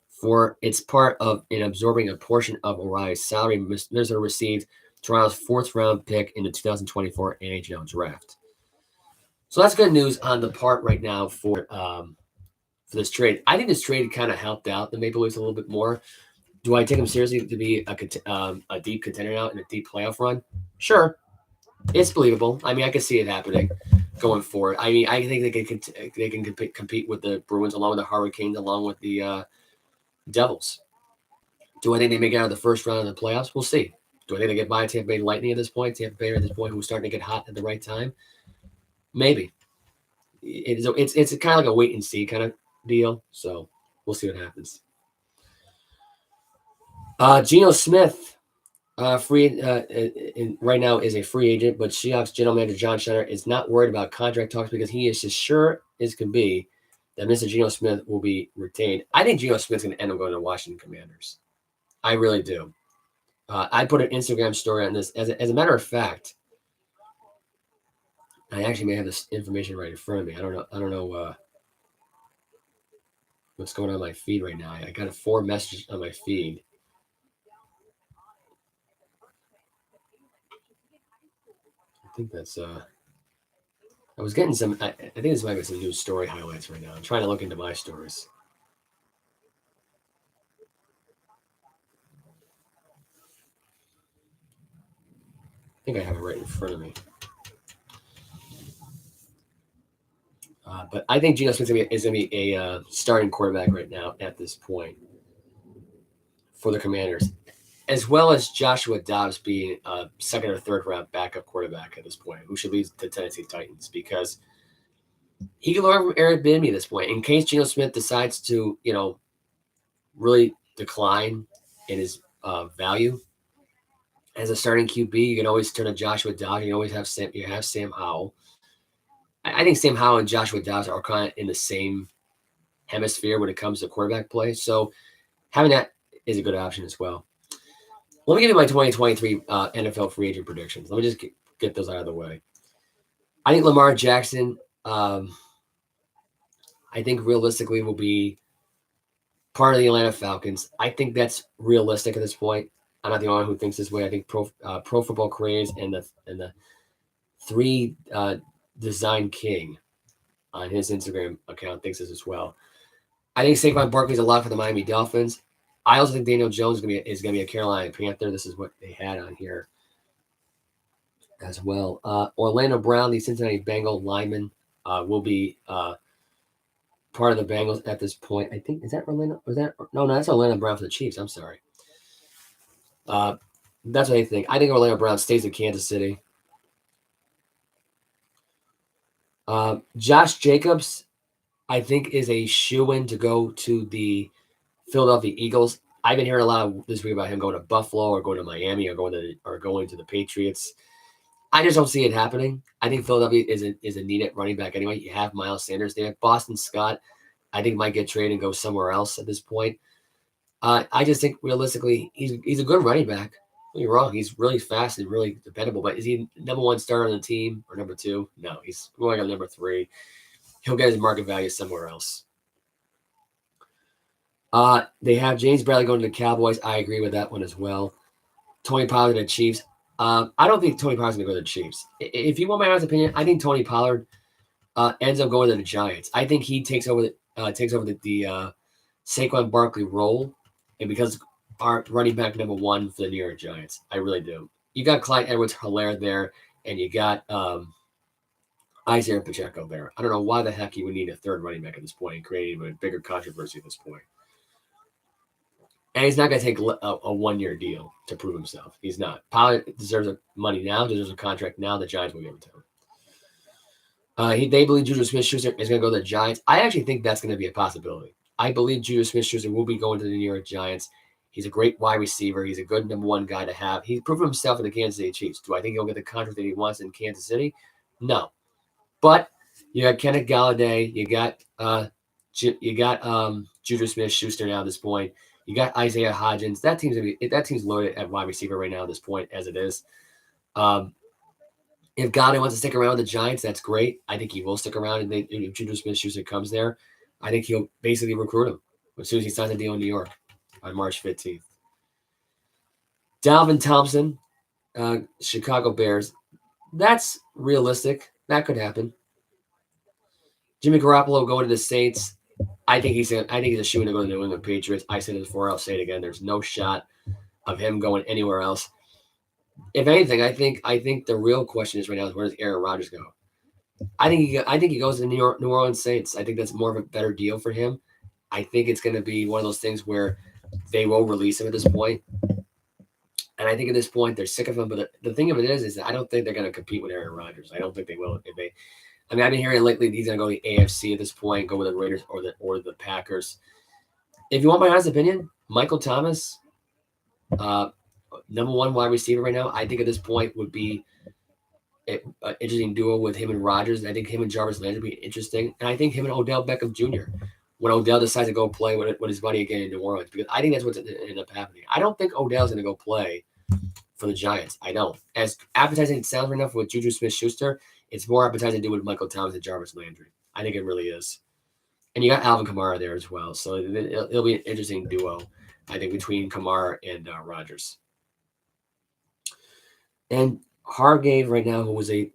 For its part of in absorbing a portion of O'Reilly's salary, Minnesota received Toronto's fourth-round pick in the 2024 NHL draft. So that's good news on the part right now for this trade. I think this trade kind of helped out the Maple Leafs a little bit more. Do I take them seriously to be a deep contender now in a deep playoff run? Sure. It's believable. I mean, I can see it happening going forward. I mean, I think they can compete with the Bruins along with the Hurricanes, along with the Devils. Do I think they make it out of the first round of the playoffs? We'll see. Do I think they get by Tampa Bay Lightning at this point? Tampa Bay at this point, who's starting to get hot at the right time? Maybe. It's kind of like a wait and see kind of deal. So we'll see what happens. Geno Smith, right now is a free agent, but Seahawks general manager John Schneider is not worried about contract talks because he is as sure as can be that Mr. Geno Smith will be retained. I think Geno Smith's going to end up going to Washington Commanders. I really do. I put an Instagram story on this. As a matter of fact, I actually may have this information right in front of me. I don't know what's going on my feed right now. I got 4 messages on my feed. I think that's I was getting some. I think this might be some news story highlights right now. I'm trying to look into my stories. I think I have it right in front of me. But I think Geno Smith is going to be a starting quarterback right now at this point for the Commanders, as well as Joshua Dobbs being a second or third round backup quarterback at this point, who should lead the Tennessee Titans because he can learn from Eric Bieniemy at this point. In case Geno Smith decides to, really decline in his value as a starting QB, you can always turn to Joshua Dobbs. You always have Sam Howell. I think Sam Howell and Joshua Dobbs are kind of in the same hemisphere when it comes to quarterback play. So having that is a good option as well. Let me give you my 2023 NFL free agent predictions. Let me just get those out of the way. I think Lamar Jackson, I think realistically will be part of the Atlanta Falcons. I think that's realistic at this point. I'm not the only one who thinks this way. I think Pro Football Craze and the 3 Design King on his Instagram account thinks this as well. I think Saquon Barkley is a lot for the Miami Dolphins. I also think Daniel Jones is going to be a Carolina Panther. This is what they had on here as well. Orlando Brown, the Cincinnati Bengal lineman, will be part of the Bengals at this point. I think, is that Orlando? No, that's Orlando Brown for the Chiefs. I'm sorry. That's what I think. I think Orlando Brown stays in Kansas City. Josh Jacobs, I think, is a shoo-in to go to the Philadelphia Eagles. I've been hearing a lot this week about him going to Buffalo or going to Miami or going to the Patriots. I just don't see it happening. I think Philadelphia is a needed running back anyway. You have Miles Sanders there. Boston Scott, I think, might get traded and go somewhere else at this point. I just think realistically, he's a good running back. Don't get me wrong, he's really fast and really dependable. But is he number 1 starter on the team or number 2? No, he's going on number 3. He'll get his market value somewhere else. They have James Bradley going to the Cowboys. I agree with that one as well. Tony Pollard to the Chiefs. I don't think Tony Pollard's going to go to the Chiefs. If you want my honest opinion, I think Tony Pollard ends up going to the Giants. I think he takes over the Saquon Barkley role, and because are running back number 1 for the New York Giants. I really do. You got Clyde Edwards-Helaire there, and you got Isaiah Pacheco there. I don't know why the heck you would need a third running back at this point and create even a bigger controversy at this point. And he's not going to take a 1-year deal to prove himself. He's not. Pollard deserves money now, deserves a contract now. The Giants will give it to him. They believe Juju Smith-Schuster is going to go to the Giants. I actually think that's going to be a possibility. I believe Juju Smith-Schuster will be going to the New York Giants. He's a great wide receiver. He's a good number 1 guy to have. He's proven himself in the Kansas City Chiefs. Do I think he'll get the contract that he wants in Kansas City? No. But you got Kenneth Galladay. You got Juju Smith-Schuster now at this point. You got Isaiah Hodgins. That team's loaded at wide receiver right now at this point, as it is. If Galladay wants to stick around with the Giants, that's great. I think he will stick around. And if Juju Smith-Schuster comes there, I think he'll basically recruit him as soon as he signs a deal in New York on March 15th. Dalvin Thompson, Chicago Bears. That's realistic. That could happen. Jimmy Garoppolo going to the Saints. I think he's a shoe-in to go to the New England Patriots. I said it before. I'll say it again. There's no shot of him going anywhere else. If anything, I think the real question is right now is where does Aaron Rodgers go? I think he goes to the New Orleans Saints. I think that's more of a better deal for him. I think it's going to be one of those things where they will release him at this point. And I think at this point they're sick of him. But the thing of it is that I don't think they're going to compete with Aaron Rodgers. I don't think they will. I've been hearing lately he's going to go to the AFC at this point, go with the Raiders or the Packers. If you want my honest opinion, Michael Thomas, number 1 wide receiver right now, I think at this point would be an interesting duo with him and Rodgers. I think him and Jarvis Landry would be interesting. And I think him and Odell Beckham Jr. when Odell decides to go play with his buddy again in New Orleans, because I think that's what's going to end up happening. I don't think Odell's going to go play for the Giants. I don't. As appetizing it sounds right now with Juju Smith-Schuster, it's more appetizing to do with Michael Thomas and Jarvis Landry. I think it really is. And you got Alvin Kamara there as well. So it'll be an interesting duo, I think, between Kamara and Rodgers. And Hargrave right now, who was I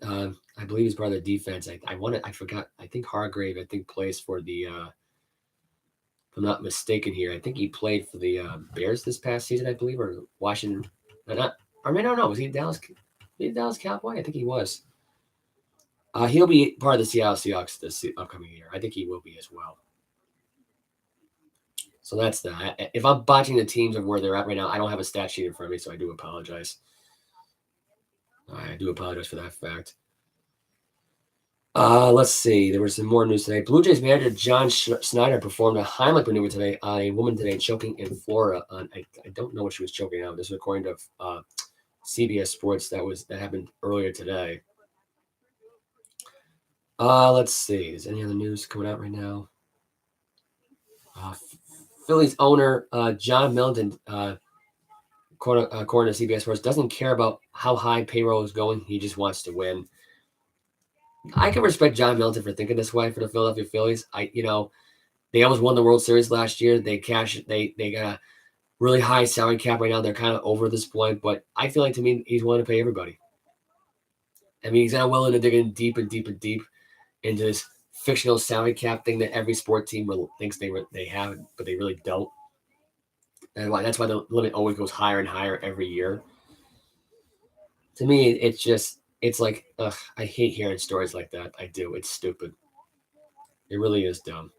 believe he's part of the defense. I forgot. I think Hargrave, plays for the, if I'm not mistaken here, I think he played for the Bears this past season, I believe, or Washington. No. Was he Dallas? Dallas Cowboy? I think he was. He'll be part of the Seattle Seahawks this upcoming year. I think he will be as well. So that's that. If I'm botching the teams of where they're at right now, I don't have a stat sheet in front of me, so I do apologize. I do apologize for that fact. Let's see. There was some more news today. Blue Jays manager John Snyder performed a Heimlich maneuver today on a woman today choking in Florida. I don't know what she was choking out. This was according to CBS Sports. That happened earlier today. Let's see. Is any other news coming out right now? Phillies owner John Middleton, according to CBS Sports, doesn't care about how high payroll is going. He just wants to win. I can respect John Middleton for thinking this way for the Philadelphia Phillies. They almost won the World Series last year. They got a really high salary cap right now. They're kind of over this point, but I feel like, to me, he's willing to pay everybody. I mean, he's not willing to dig in deep and deep and deep into this fictional salary cap thing that every sport team thinks they have, but they really don't. And that's why the limit always goes higher and higher every year. To me, it's like, ugh, I hate hearing stories like that. I do. It's stupid. It really is dumb.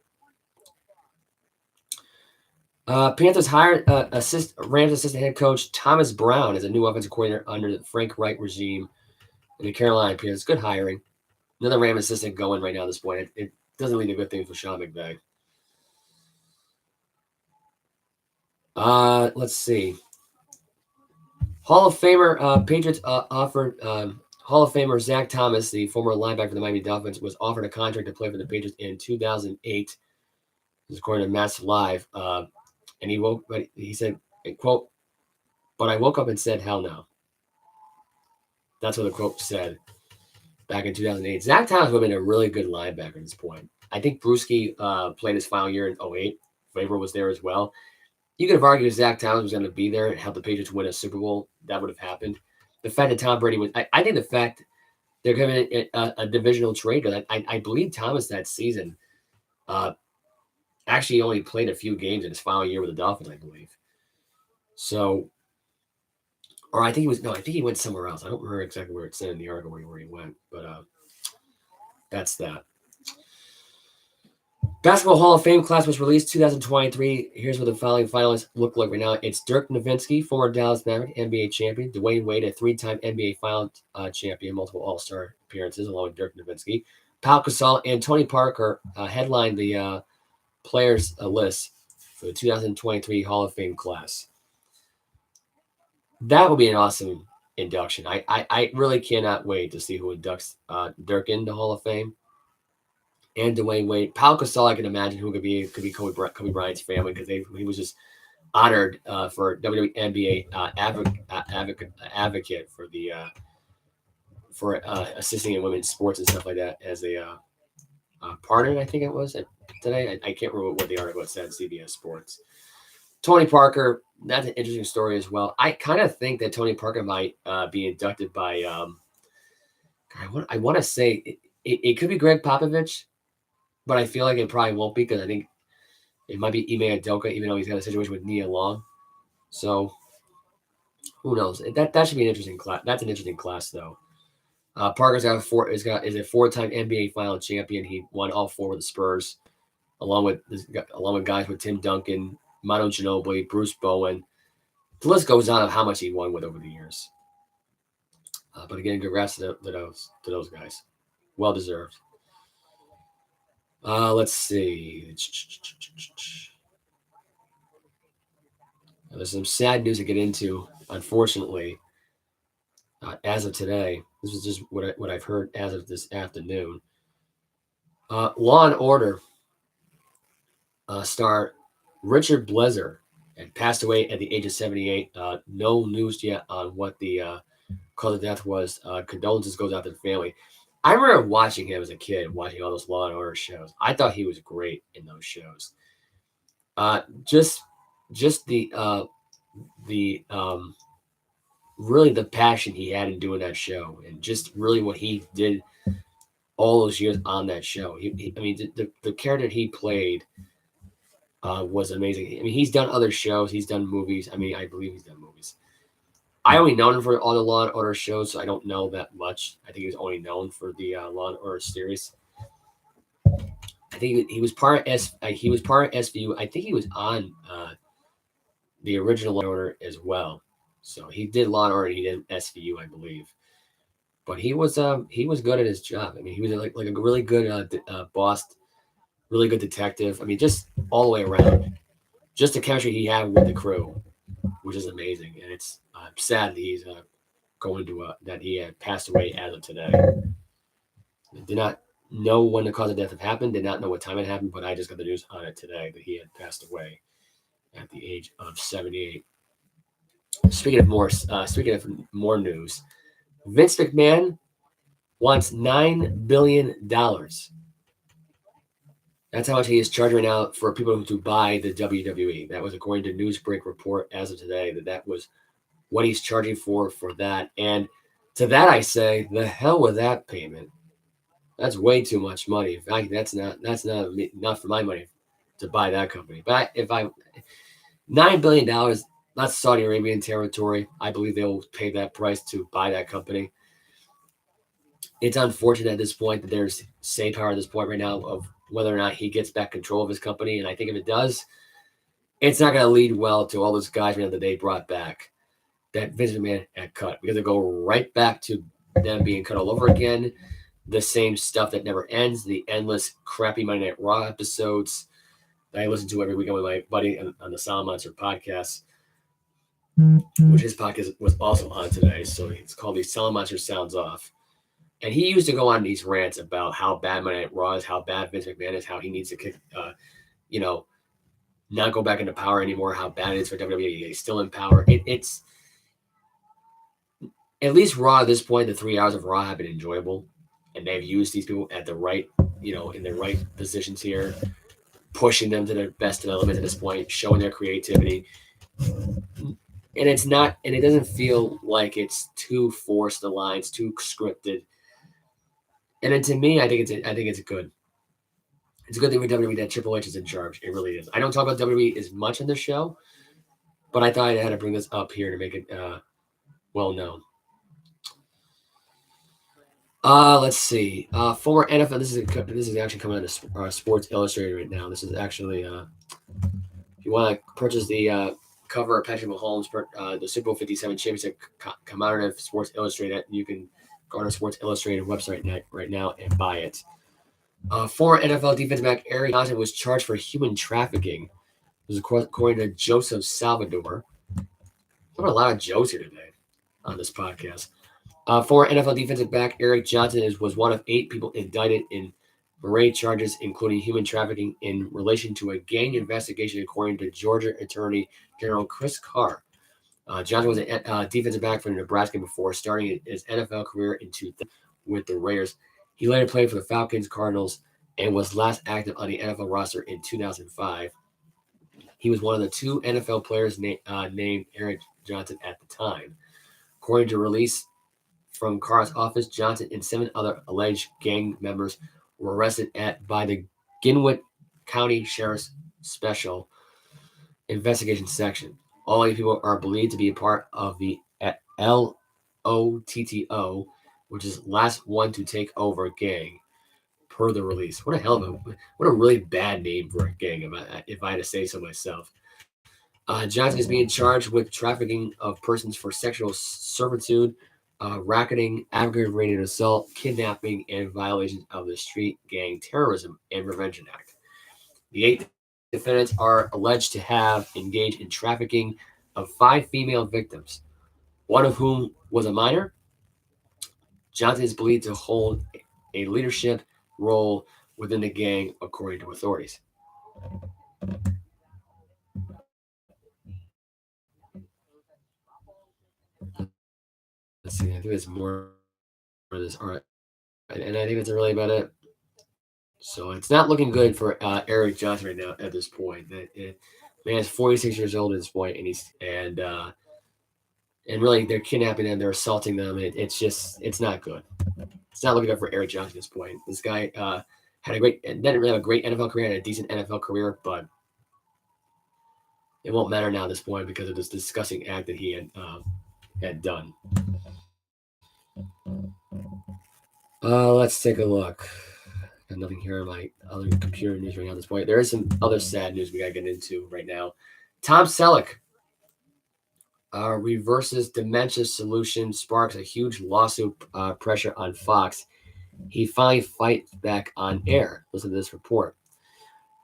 Panthers hired Rams assistant head coach Thomas Brown as a new offensive coordinator under the Frank Reich regime in the Carolina Panthers. Good hiring. Another Ram assistant going right now at this point. It doesn't lead to good things for Sean McVay. Let's see. Hall of Famer Patriots offered Hall of Famer Zach Thomas, the former linebacker for the Miami Dolphins, was offered a contract to play for the Patriots in 2008. This is according to Mass Live. And he said, quote, "But I woke up and said, hell no." That's what the quote said back in 2008. Zach Thomas would have been a really good linebacker at this point. I think Bruschi played his final year in 2008. Favre was there as well. You could have argued if Zach Thomas was going to be there and help the Patriots win a Super Bowl, that would have happened. The fact that Tom Brady was, I think the fact they're giving a divisional trade, I believe Thomas that season actually only played a few games in his final year with the Dolphins, I believe. So, or I think he went somewhere else. I don't remember exactly where it said in the article where he went, but that's that. Basketball Hall of Fame class was released 2023. Here's what the following finalists look like right now. It's Dirk Nowitzki, former Dallas Maverick NBA champion. Dwayne Wade, a 3-time NBA Final champion, multiple All-Star appearances, along with Dirk Nowitzki. Pau Gasol and Tony Parker headlined the players list for the 2023 Hall of Fame class. That will be an awesome induction. I really cannot wait to see who inducts Dirk into Hall of Fame. And Dwayne Wade. Pau Gasol, I can imagine who could be Kobe Bryant's family, because he was just honored for WWE NBA advocate for the for assisting in women's sports and stuff like that as a partner. I think it was today. I can't remember what the article said. CBS Sports. Tony Parker. That's an interesting story as well. I kind of think that Tony Parker might be inducted by. I want to say it could be Greg Popovich. But I feel like it probably won't be, because I think it might be Ime Udoka, even though he's got a situation with Nia Long. So who knows? That should be an interesting class. That's an interesting class, though. Parker's is a 4-time NBA Final champion. He won all 4 with the Spurs, along with guys with Tim Duncan, Manu Ginobili, Bruce Bowen. The list goes on of how much he won with over the years. But again, congrats to those guys. Well deserved. Let's see. There's some sad news to get into, unfortunately. As of today, this is just what I've heard as of this afternoon. Law and Order star Richard Blezer had passed away at the age of 78. No news yet on what the cause of death was. Condolences goes out to the family. I remember watching him as a kid, watching all those Law and Order shows. I thought he was great in those shows. Just the really the passion he had in doing that show, and just really what he did all those years on that show. I mean, the character he played was amazing. I mean, he's done other shows, he's done movies. I mean, I believe he's done movies. I only known him for all the Law and Order shows, so I don't know that much. I think he was only known for the Law and Order series. I think he was part of SVU. I think he was on the original Law and Order as well. So he did Law and Order, and he did SVU, I believe. But he was good at his job. I mean, he was like a really good boss, really good detective. I mean, just all the way around. Just the chemistry he had with the crew, which is amazing. And it's sad that he's that he had passed away as of today. I did not know when the cause of death had happened. Did not know what time it happened, but I just got the news on it today that he had passed away at the age of 78. Speaking of more news, Vince McMahon wants $9 billion. That's how much he is charging now for people to buy the WWE. That was according to Newsbreak report as of today, that was what he's charging for that. And to that I say, the hell with that payment. That's way too much money. In fact, that's not enough for my money to buy that company. But if $9 billion, that's Saudi Arabian territory. I believe they will pay that price to buy that company. It's unfortunate at this point that there's say power at this point right now of whether or not he gets back control of his company. And I think if it does, it's not going to lead well to all those guys that they brought back that Vince McMahon had cut, because they go right back to them being cut all over again. The same stuff that never ends, the endless crappy Monday Night Raw episodes that I listen to every weekend with my buddy on the Sound Monster podcast, which his podcast was also on today. So it's called the Sound Monster Sounds Off. And he used to go on these rants about how bad Monday Night Raw is, how bad Vince McMahon is, how he needs to kick, not go back into power anymore, how bad it is for WWE. He's still in power. It's at least Raw at this point, the 3 hours of Raw have been enjoyable. And they've used these people at the right, in their right positions here, pushing them to their best development at this point, showing their creativity. And it doesn't feel like it's too forced, the lines, too scripted. And then to me, I think it's good. It's a good thing for WWE that Triple H is in charge. It really is. I don't talk about WWE as much on the show, but I thought I had to bring this up here to make it well known. Let's see. Former NFL. This is actually coming out of Sports Illustrated right now. This is actually if you want to purchase the cover of Patrick Mahomes, the Super Bowl 57 championship commemorative Sports Illustrated, you can go on our Sports Illustrated website right now and buy it. Former NFL defensive back Eric Johnson was charged for human trafficking. This is according to Joseph Salvador. There's a lot of Joes here today on this podcast. Former NFL defensive back Eric Johnson was one of 8 people indicted in array charges, including human trafficking, in relation to a gang investigation, according to Georgia Attorney General Chris Carr. Johnson was a defensive back for Nebraska before starting his NFL career in 2000 with the Raiders. He later played for the Falcons, Cardinals, and was last active on the NFL roster in 2005. He was one of the 2 NFL players named Eric Johnson at the time. According to release from Carr's office, Johnson and 7 other alleged gang members were arrested by the Gwinnett County Sheriff's Special Investigation Section. All 8 people are believed to be a part of the LOTTO, which is last one to take over gang, per the release. What a really bad name for a gang, if I had to say so myself. Johnson is being charged with trafficking of persons for sexual servitude, racketing, aggravated assault, kidnapping, and violations of the Street Gang Terrorism and Prevention Act. The 8 defendants are alleged to have engaged in trafficking of 5 female victims, one of whom was a minor. Johnson is believed to hold a leadership role within the gang, according to authorities. Let's see. I think there's more for this. All right. And I think that's really about it. So it's not looking good for Eric Johnson right now at this point. Man is 46 years old at this point, and really they're kidnapping them, they're assaulting them. It's not good. It's not looking good for Eric Johnson at this point. This guy didn't really have a great NFL career, had a decent NFL career, but it won't matter now at this point because of this disgusting act that he had done. Let's take a look. Got nothing here on my other computer news right now at this point. There is some other sad news we got to get into right now. Tom Selleck reverses dementia solution, sparks a huge lawsuit pressure on Fox. He finally fights back on air. Listen to this report.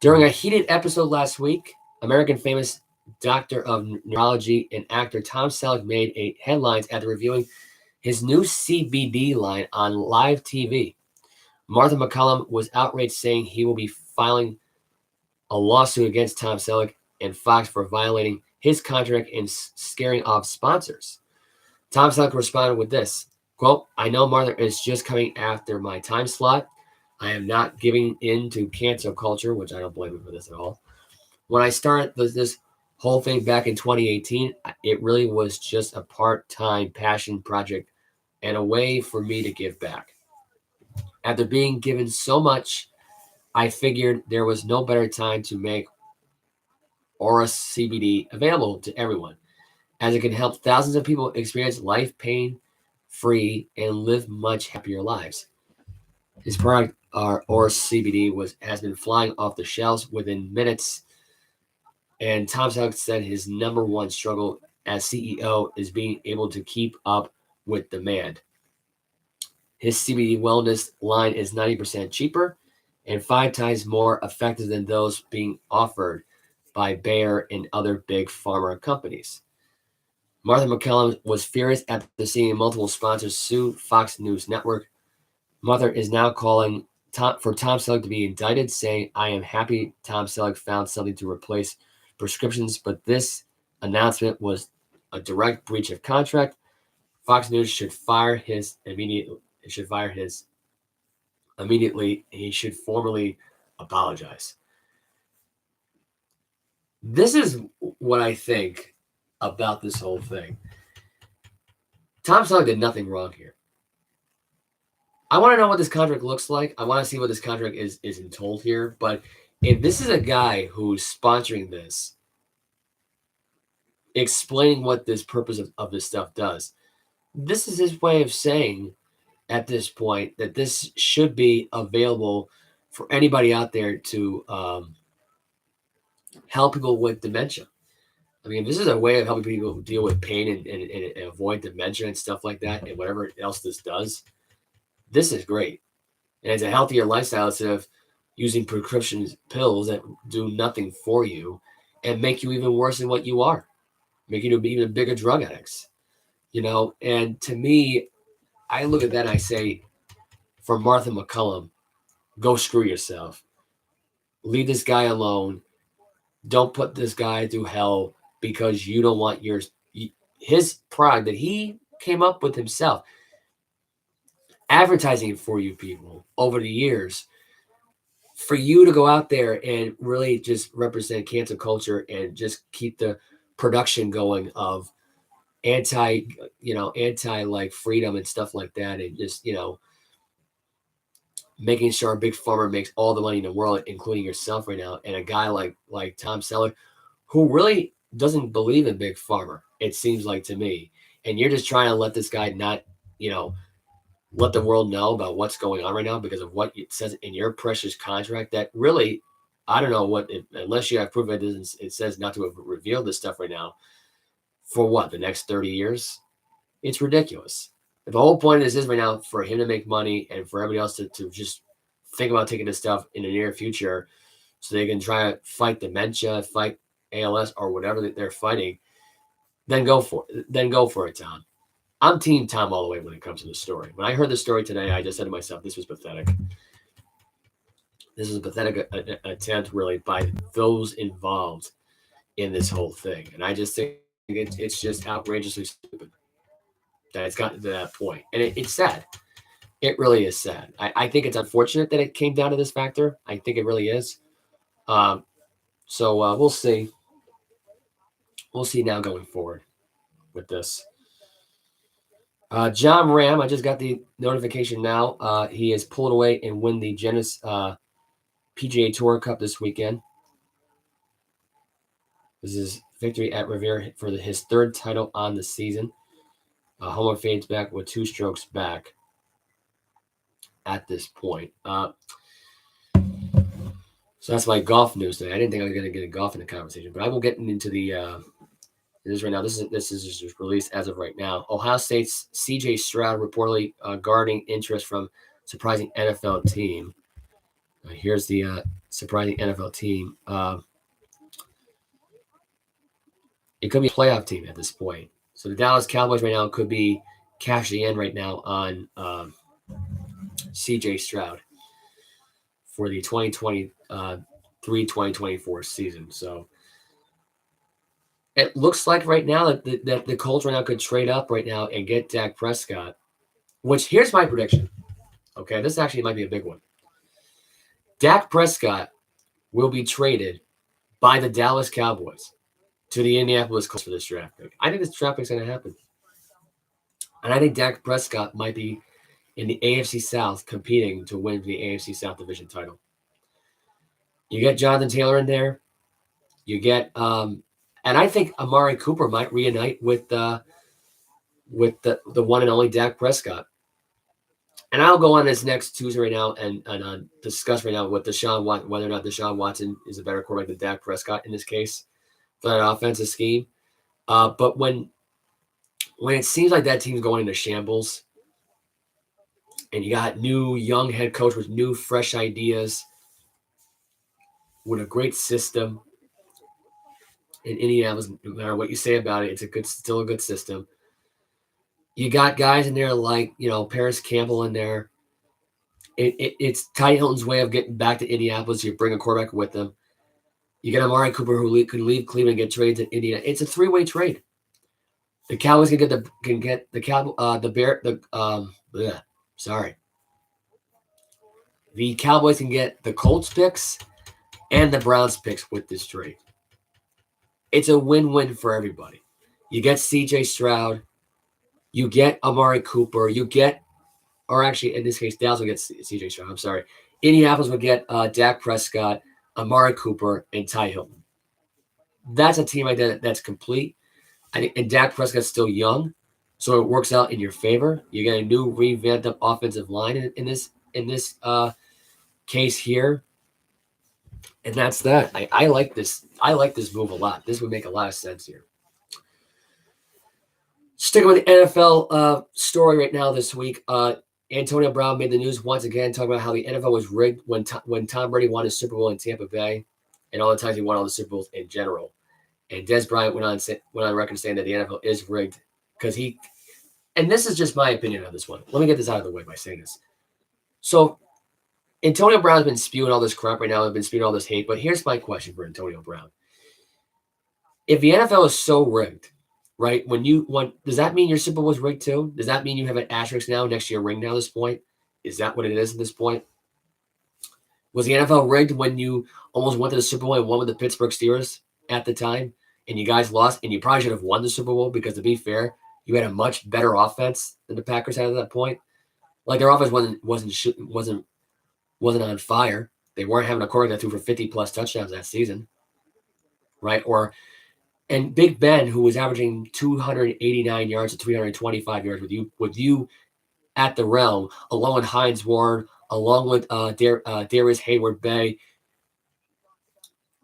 During a heated episode last week, American famous doctor of neurology and actor Tom Selleck made headlines after reviewing his new CBD line on live TV. Martha McCallum was outraged, saying he will be filing a lawsuit against Tom Selleck and Fox for violating his contract and scaring off sponsors. Tom Selleck responded with this, quote, "I know Martha is just coming after my time slot. I am not giving in to cancel culture," which I don't blame him for this at all. "When I started this whole thing back in 2018, it really was just a part-time passion project and a way for me to give back. After being given so much, I figured there was no better time to make Aura CBD available to everyone, as it can help thousands of people experience life pain-free and live much happier lives." His product, Aura CBD, has been flying off the shelves within minutes, and Tom Selleck said his number one struggle as CEO is being able to keep up with demand. His CBD wellness line is 90% cheaper and 5 times more effective than those being offered by Bayer and other big pharma companies. Martha McCallum was furious after seeing multiple sponsors sue Fox News Network. Martha is now calling for Tom Selleck to be indicted, saying, "I am happy Tom Selleck found something to replace prescriptions, but this announcement was a direct breach of contract. Fox News should fire his immediately. He should formally apologize." This is what I think about this whole thing. Tom Selleck did nothing wrong here. I want to know what this contract looks like. I want to see what this contract is told here. But if this is a guy who's sponsoring this, explaining what this purpose of this stuff does. This is his way of saying at this point that this should be available for anybody out there to help people with dementia. I mean, this is a way of helping people deal with pain and avoid dementia and stuff like that, and whatever else this does. This is great. And it's a healthier lifestyle instead of using prescription pills that do nothing for you and make you even worse than what you are, make you even bigger drug addicts. And to me, I look at that and I say, for Martha McCullum, go screw yourself. Leave this guy alone. Don't put this guy through hell because you don't want his product that he came up with himself, advertising it for you people over the years, for you to go out there and really just represent cancel culture and just keep the production going of anti like freedom and stuff like that, and just making sure Big Pharma makes all the money in the world, including yourself right now, and a guy like Tom Selleck, who really doesn't believe in Big Pharma, it seems like to me. And you're just trying to let this guy not, let the world know about what's going on right now because of what it says in your precious contract that really, I don't know unless you have proof it says not to have revealed this stuff right now for what, the next 30 years? It's ridiculous. The whole point of this is right now for him to make money and for everybody else to just think about taking this stuff in the near future so they can try to fight dementia, fight ALS or whatever that they're fighting, then go for it. Then go for it, Tom. I'm team Tom all the way when it comes to the story. When I heard the story today, I just said to myself, this was pathetic. This is a pathetic attempt, really, by those involved in this whole thing. And I just think it's just outrageously stupid that it's gotten to that point. And it's sad. It really is sad. I think it's unfortunate that it came down to this factor. I think it really is. So we'll see. We'll see now going forward with this. John Ram, I just got the notification now. He has pulled away and win the Genesis PGA Tour Cup this weekend. This is victory at Revere for his third title on the season. Homer fades back with 2 strokes back at this point. So that's my golf news today. I didn't think I was going to get a golf in the conversation, but I will get into the this right now. This is just released as of right now. Ohio State's C.J. Stroud reportedly guarding interest from surprising NFL team. Here's the surprising NFL team. It could be a playoff team at this point. So the Dallas Cowboys right now could be cashing in right now on C.J. Stroud for the 2023-2024 season. So it looks like right now that the Colts right now could trade up right now and get Dak Prescott, which here's my prediction. Okay, this actually might be a big one. Dak Prescott will be traded by the Dallas Cowboys to the Indianapolis Colts for this draft pick. I think this draft pick is going to happen. And I think Dak Prescott might be in the AFC South competing to win the AFC South division title. You get Jonathan Taylor in there. You get and I think Amari Cooper might reunite with the one and only Dak Prescott. And I'll go on this next Tuesday right now and discuss right now what whether or not Deshaun Watson is a better quarterback than Dak Prescott in this case for that offensive scheme. But when it seems like that team's going into shambles, and you got new young head coach with new fresh ideas, with a great system. In Indianapolis, no matter what you say about it, it's still a good system. You got guys in there like, Paris Campbell in there. It's Ty Hilton's way of getting back to Indianapolis. You bring a quarterback with them. You get Amari Cooper who could leave Cleveland and get traded to Indiana. It's a 3-way trade. The Cowboys The Cowboys can get the Colts picks and the Browns picks with this trade. It's a win-win for everybody. You get C.J. Stroud. You get Amari Cooper. In this case, Dallas will get C.J. Stroud. I'm sorry. Indianapolis will get Dak Prescott, Amari Cooper, and Ty Hilton. That's a team like that that's complete. I think, and Dak Prescott's still young, so it works out in your favor. You get a new revamped up offensive line in this case here, and that's that. I like this. I like this move a lot. This would make a lot of sense here. Sticking with the NFL story right now this week, Antonio Brown made the news once again, talking about how the NFL was rigged when Tom Brady won his Super Bowl in Tampa Bay, and all the times he won all the Super Bowls in general. And Des Bryant went on record saying that the NFL is rigged because he. And this is just my opinion on this one. Let me get this out of the way by saying this. So, Antonio Brown's been spewing all this crap right now. I've been spewing all this hate. But here's my question for Antonio Brown: if the NFL is so rigged, right? Does that mean your Super Bowl was rigged too? Does that mean you have an asterisk now next to your ring now at this point? Is that what it is at this point? Was the NFL rigged when you almost went to the Super Bowl and won with the Pittsburgh Steelers at the time, and you guys lost, and you probably should have won the Super Bowl because, to be fair, you had a much better offense than the Packers had at that point. Like, their offense wasn't on fire. They weren't having a quarterback that threw for 50-plus touchdowns that season, right? And Big Ben, who was averaging 289 yards to 325 yards with you at the realm, along with Hines Ward, along with Darius Hayward-Bay.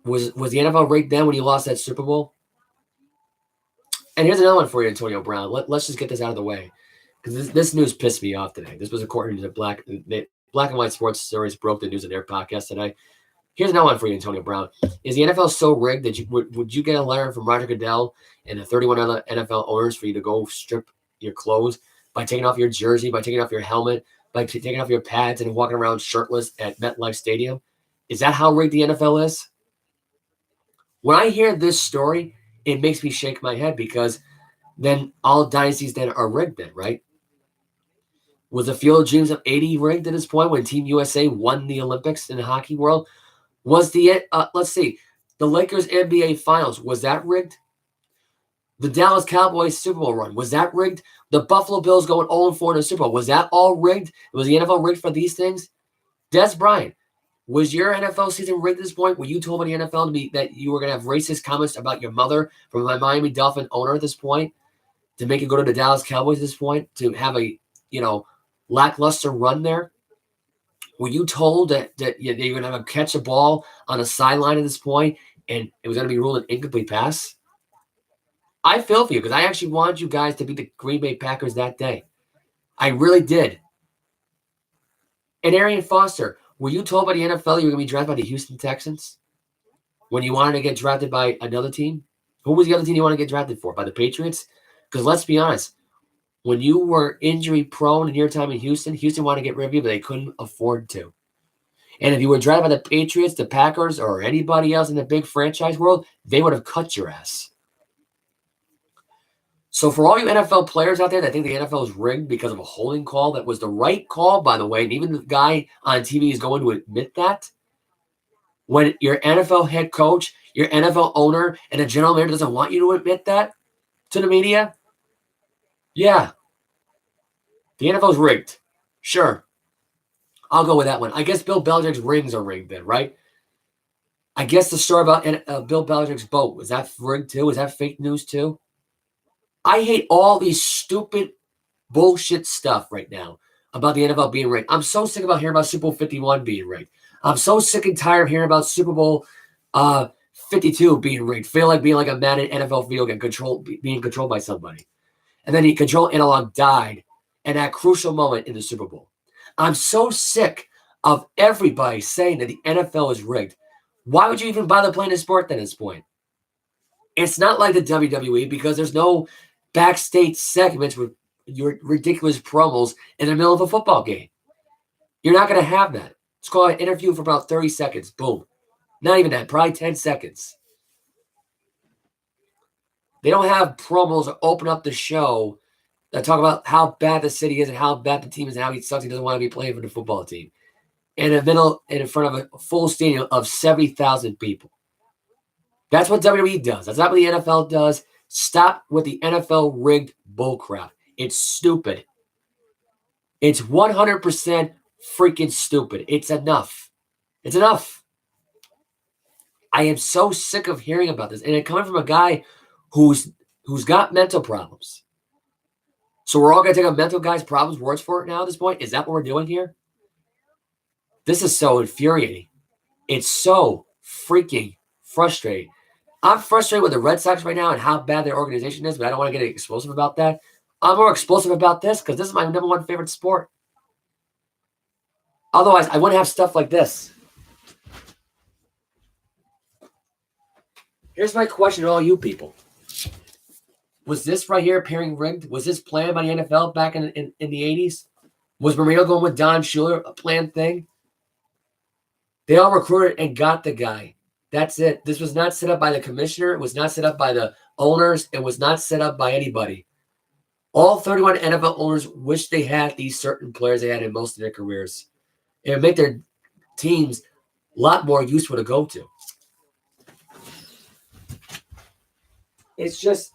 Was the NFL rigged then when you lost that Super Bowl? And here's another one for you, Antonio Brown. Let's just get this out of the way, because this news pissed me off today. This was according to Black and White Sports Series broke the news in their podcast today. Here's another one for you, Antonio Brown. Is the NFL so rigged that would you get a letter from Roger Goodell and the 31 other NFL owners for you to go strip your clothes by taking off your jersey, by taking off your helmet, by taking off your pads and walking around shirtless at MetLife Stadium? Is that how rigged the NFL is? When I hear this story, it makes me shake my head, because then all dynasties then are rigged then, right? Was the Field of Dreams of 80 rigged at this point when Team USA won the Olympics in the hockey world? Was the Lakers NBA Finals, was that rigged? The Dallas Cowboys Super Bowl run, was that rigged? The Buffalo Bills going 0-4 in the Super Bowl, was that all rigged? Was the NFL rigged for these things? Des Bryant, was your NFL season rigged at this point? Were you told by the NFL that you were going to have racist comments about your mother from a Miami Dolphin owner at this point to make you go to the Dallas Cowboys at this point to have a lackluster run there? Were you told that you're going to have a catch a ball on a sideline at this point and it was going to be ruled an incomplete pass? I feel for you, because I actually wanted you guys to beat the Green Bay Packers that day. I really did. And Arian Foster, were you told by the NFL you were going to be drafted by the Houston Texans when you wanted to get drafted by another team? Who was the other team you wanted to get drafted for? By the Patriots? Because let's be honest, when you were injury prone in your time in Houston wanted to get rid of you, but they couldn't afford to. And if you were drafted by the Patriots, the Packers, or anybody else in the big franchise world, they would have cut your ass. So for all you NFL players out there that think the NFL is rigged because of a holding call that was the right call, by the way, and even the guy on TV is going to admit that, when your NFL head coach, your NFL owner, and a general manager doesn't want you to admit that to the media, yeah, the NFL is rigged. Sure. I'll go with that one. I guess Bill Belichick's rings are rigged then, right? I guess the story about Bill Belichick's boat, was that rigged too? Was that fake news too? I hate all these stupid bullshit stuff right now about the NFL being rigged. I'm so sick about hearing about Super Bowl 51 being rigged. I'm so sick and tired of hearing about Super Bowl 52 being rigged. Being like a Madden NFL video game being controlled by somebody. And then the control analog died in that crucial moment in the Super Bowl. I'm so sick of everybody saying that the NFL is rigged. Why would you even bother playing the sport then at this point? It's not like the WWE, because there's no backstage segments with your ridiculous promos in the middle of a football game. You're not going to have that. It's called an interview for about 30 seconds. Boom. Not even that. Probably 10 seconds. They don't have promos that open up the show that talk about how bad the city is and how bad the team is and how he sucks. He doesn't want to be playing for the football team. In front of a full stadium of 70,000 people. That's what WWE does. That's not what the NFL does. Stop with the NFL rigged bullcrap. It's stupid. It's 100% freaking stupid. It's enough. It's enough. I am so sick of hearing about this. And it coming from a guy who's who's got mental problems. So we're all going to take a mental guy's problems words for it now at this point? Is that what we're doing here? This is so infuriating. It's so freaking frustrating. I'm frustrated with the Red Sox right now and how bad their organization is, but I don't want to get explosive about that. I'm more explosive about this because this is my number one favorite sport. Otherwise, I wouldn't have stuff like this. Here's my question to all you people. Was this right here pairing rigged? Was this planned by the NFL back in the 80s? Was Marino going with Don Shula a planned thing? They all recruited and got the guy. That's it. This was not set up by the commissioner. It was not set up by the owners. It was not set up by anybody. All 31 NFL owners wish they had these certain players they had in most of their careers. It would make their teams a lot more useful to go to. It's just,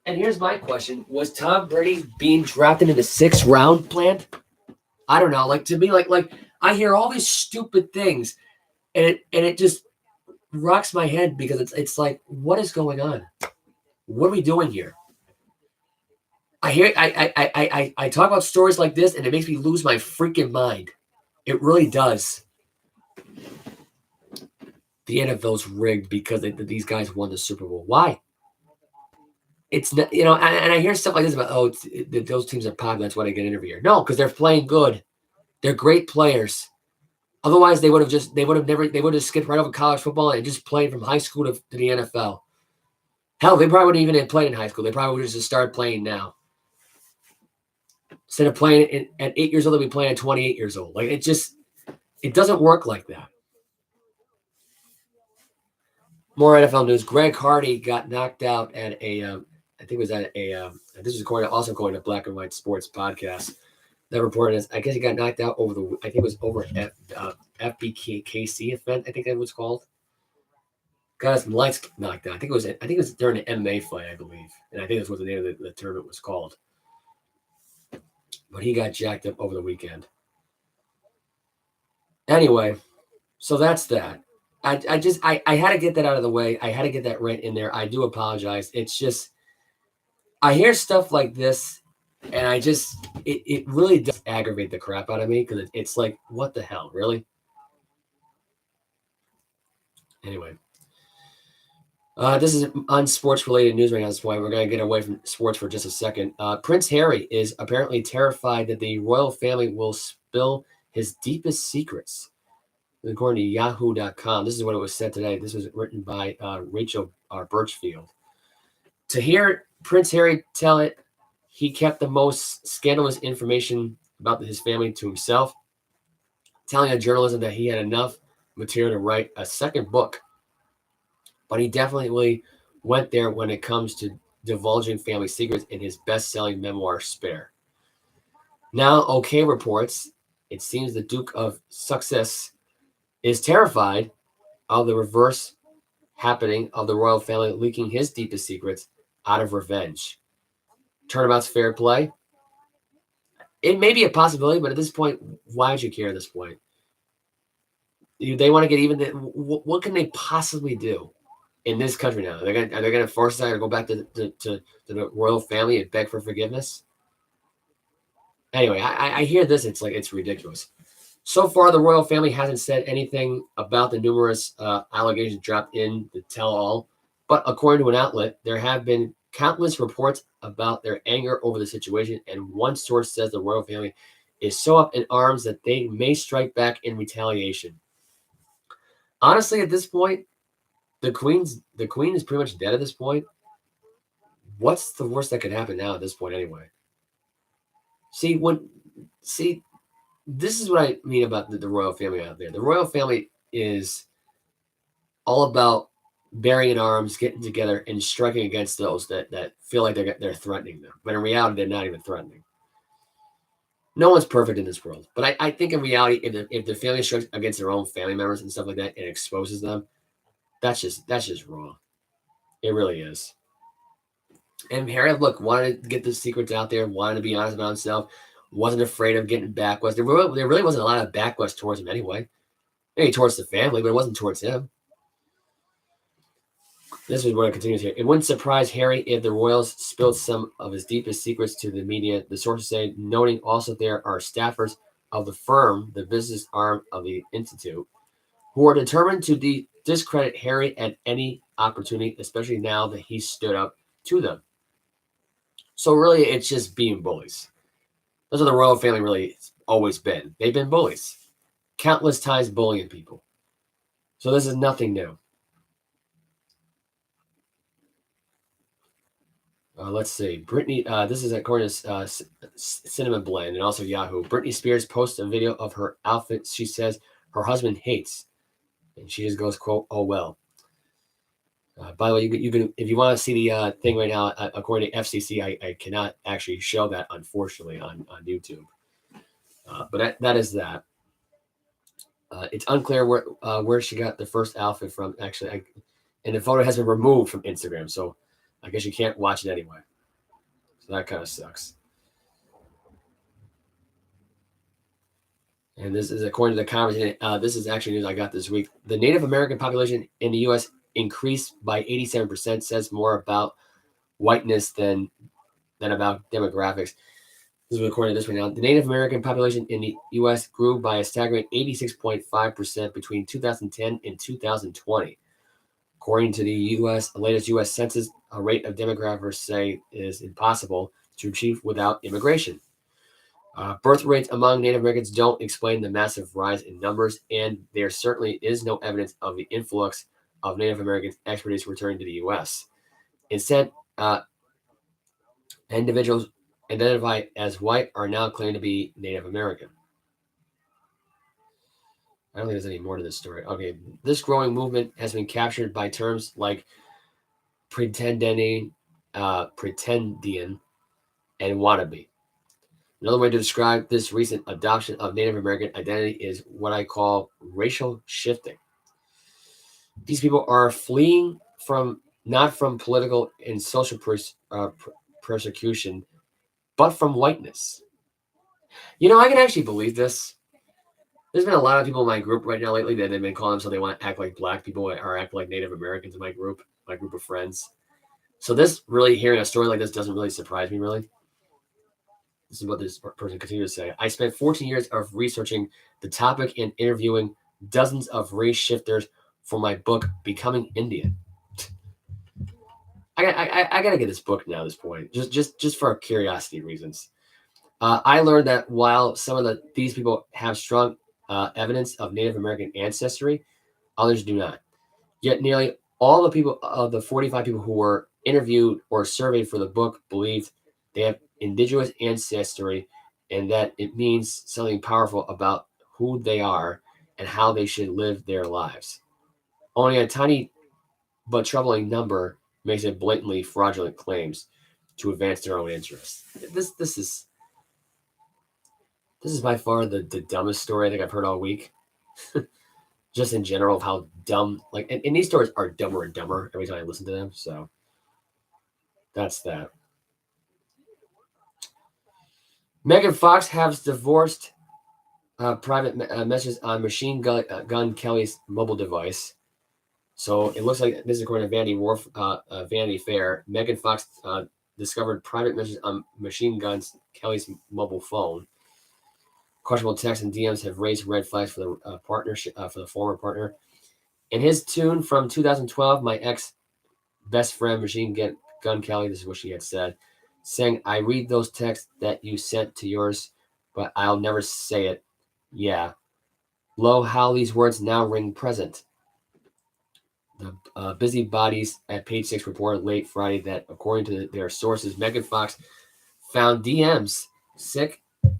and here's my question. Was Tom Brady being drafted in the 6th round planned? I don't know. Like, to me, like I hear all these stupid things, and it just rocks my head because it's like, what is going on? What are we doing here? I talk about stories like this, and it makes me lose my freaking mind. It really does. The NFL's rigged because these guys won the Super Bowl. Why? It's not, and I hear stuff like this about, those teams are popular, that's why they get interviewed. No, because they're playing good. They're great players. Otherwise, they would have skipped right over college football and just played from high school to the NFL. Hell, they probably wouldn't even have played in high school. They probably would have just started playing now. Instead of playing at 8 years old, they'll be playing at 28 years old. Like, it doesn't work like that. More NFL news. Greg Hardy got knocked out at I think it was at this was also according to Black and White Sports podcast. That reported is, I guess he got knocked out I think it was over at FBKC event. I think that was called. Got his lights knocked out. I think it was during the MMA fight, I believe, and I think that's what the name of the tournament was called. But he got jacked up over the weekend. Anyway, so that's that. I had to get that out of the way. I had to get that rant in there. I do apologize. It's just, I hear stuff like this, and it really does aggravate the crap out of me because it's like, what the hell, really? Anyway, this is unsports-related news right now. That's why we're going to get away from sports for just a second. Prince Harry is apparently terrified that the royal family will spill his deepest secrets. According to Yahoo.com, this is what it was said today. This was written by Rachel Birchfield. To hear Prince Harry tell it, he kept the most scandalous information about his family to himself, telling a journalist that he had enough material to write a second book. But he definitely went there when it comes to divulging family secrets in his best-selling memoir, Spare. Now, OK reports, it seems the Duke of Sussex is terrified of the reverse happening of the royal family leaking his deepest secrets out of revenge. Turnabout's fair play. It may be a possibility, but at this point, why would you care at this point? They want to get even. What can they possibly do in this country now? Are they going to force us to go back to the royal family and beg for forgiveness? Anyway, I hear this. It's like, it's ridiculous. So far, the royal family hasn't said anything about the numerous allegations dropped in the tell-all, but according to an outlet, there have been countless reports about their anger over the situation, and one source says the royal family is so up in arms that they may strike back in retaliation. Honestly, at this point, the queen is pretty much dead at this point. What's the worst that could happen now at this point anyway? See, this is what I mean about the royal family out there. The royal family is all about bearing arms, getting together, and striking against those that feel like they're threatening them. But in reality, they're not even threatening. No one's perfect in this world. But I think in reality, if the family strikes against their own family members and stuff like that and exposes them, that's just wrong. It really is. And Harry, look, wanted to get the secrets out there, wanted to be honest about himself, wasn't afraid of getting backlash. There really wasn't a lot of backlash towards him anyway. Maybe towards the family, but it wasn't towards him. This is what it continues here. It wouldn't surprise Harry if the royals spilled some of his deepest secrets to the media, the sources say, noting also there are staffers of the firm, the business arm of the Institute, who are determined to discredit Harry at any opportunity, especially now that he stood up to them. So really, it's just being bullies. That's what the royal family really has always been. They've been bullies. Countless times bullying people. So this is nothing new. Let's see. Britney, this is according to Cinnamon Blend and also Yahoo. Britney Spears posts a video of her outfit she says her husband hates. And she just goes, quote, oh, well. By the way, you can if you want to see the thing right now, according to FCC, I cannot actually show that, unfortunately, on YouTube. But that is that. It's unclear where she got the first outfit from, actually. And the photo has been removed from Instagram, so I guess you can't watch it anyway. So that kind of sucks. And this is according to the conversation. This is actually news I got this week. The Native American population in the U.S. increased by 87%, says more about whiteness than about demographics. This is according to this right now. The Native American population in the U.S. grew by a staggering 86.5% between 2010 and 2020. According to the latest U.S. Census, a rate of demographers say is impossible to achieve without immigration. Birth rates among Native Americans don't explain the massive rise in numbers, and there certainly is no evidence of the influx of Native American expertise returning to the U.S. Instead, individuals identified as white are now claimed to be Native American. I don't think there's any more to this story. Okay, this growing movement has been captured by terms like pretendian, and wannabe. Another way to describe this recent adoption of Native American identity is what I call racial shifting. These people are fleeing not from political and social persecution, but from whiteness. You know, I can actually believe this. There's been a lot of people in my group right now lately that they've been calling themselves they want to act like black people or act like Native Americans in my group of friends. So this really, hearing a story like this doesn't really surprise me, really. This is what this person continues to say. I spent 14 years of researching the topic and interviewing dozens of race shifters for my book, Becoming Indian. I gotta get this book now at this point, just for curiosity reasons. I learned that while some of these people have strong evidence of Native American ancestry, others do not. Yet nearly all the people of the 45 people who were interviewed or surveyed for the book believed they have indigenous ancestry and that it means something powerful about who they are and how they should live their lives. Only a tiny but troubling number makes it blatantly fraudulent claims to advance their own interests. This is by far the dumbest story I think I've heard all week. Just in general of how dumb, and these stories are dumber and dumber every time I listen to them. So that's that. Megan Fox has divorced private messages on Machine Gun Kelly's mobile device. So it looks like this is according to Vanity Fair. Megan Fox discovered private messages on Machine Gun Kelly's mobile phone. Questionable texts and DMs have raised red flags for the partnership for the former partner. In his tune from 2012, my ex best friend Machine Gun Kelly, this is what she had said, saying, "I read those texts that you sent to yours, but I'll never say it. Yeah. Lo, how these words now ring present." The busybodies at Page 6 reported late Friday that, according to their sources, Megan Fox found DMs,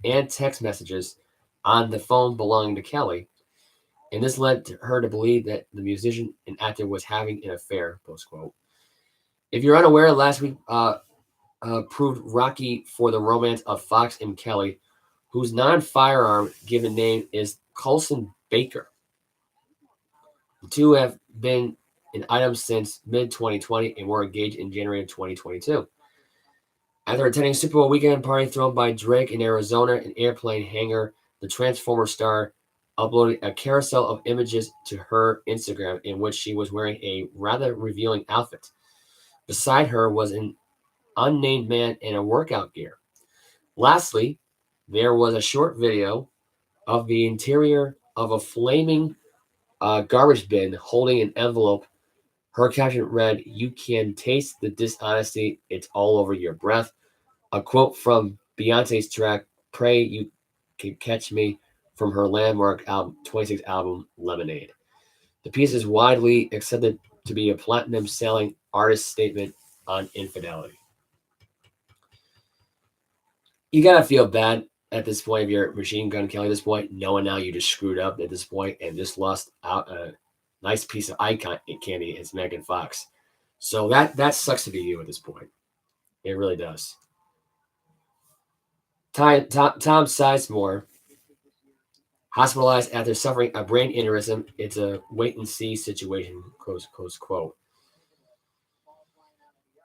and text messages on the phone belonging to Kelly, and this led her to believe that the musician and actor was having an affair, post quote. If you're unaware, last week proved rocky for the romance of Fox and Kelly, whose non-firearm given name is Coulson Baker. The two have been an item since mid-2020 and were engaged in January of 2022. After attending Super Bowl weekend party thrown by Drake in Arizona, an airplane hangar, the Transformer star uploaded a carousel of images to her Instagram in which she was wearing a rather revealing outfit. Beside her was an unnamed man in a workout gear. Lastly, there was a short video of the interior of a flaming garbage bin holding an envelope. Her caption read, "You can taste the dishonesty. It's all over your breath." A quote from Beyonce's track, "Pray You Can Catch Me," from her landmark album, 26 album, Lemonade. The piece is widely accepted to be a platinum-selling artist statement on infidelity. You gotta feel bad at this point if you're Machine Gun Kelly at this point, knowing now you just screwed up at this point and just lost out a nice piece of icon candy is Megan Fox. So that sucks to be you at this point. It really does. Tom Sizemore, hospitalized after suffering a brain aneurysm. It's a wait-and-see situation, close quote.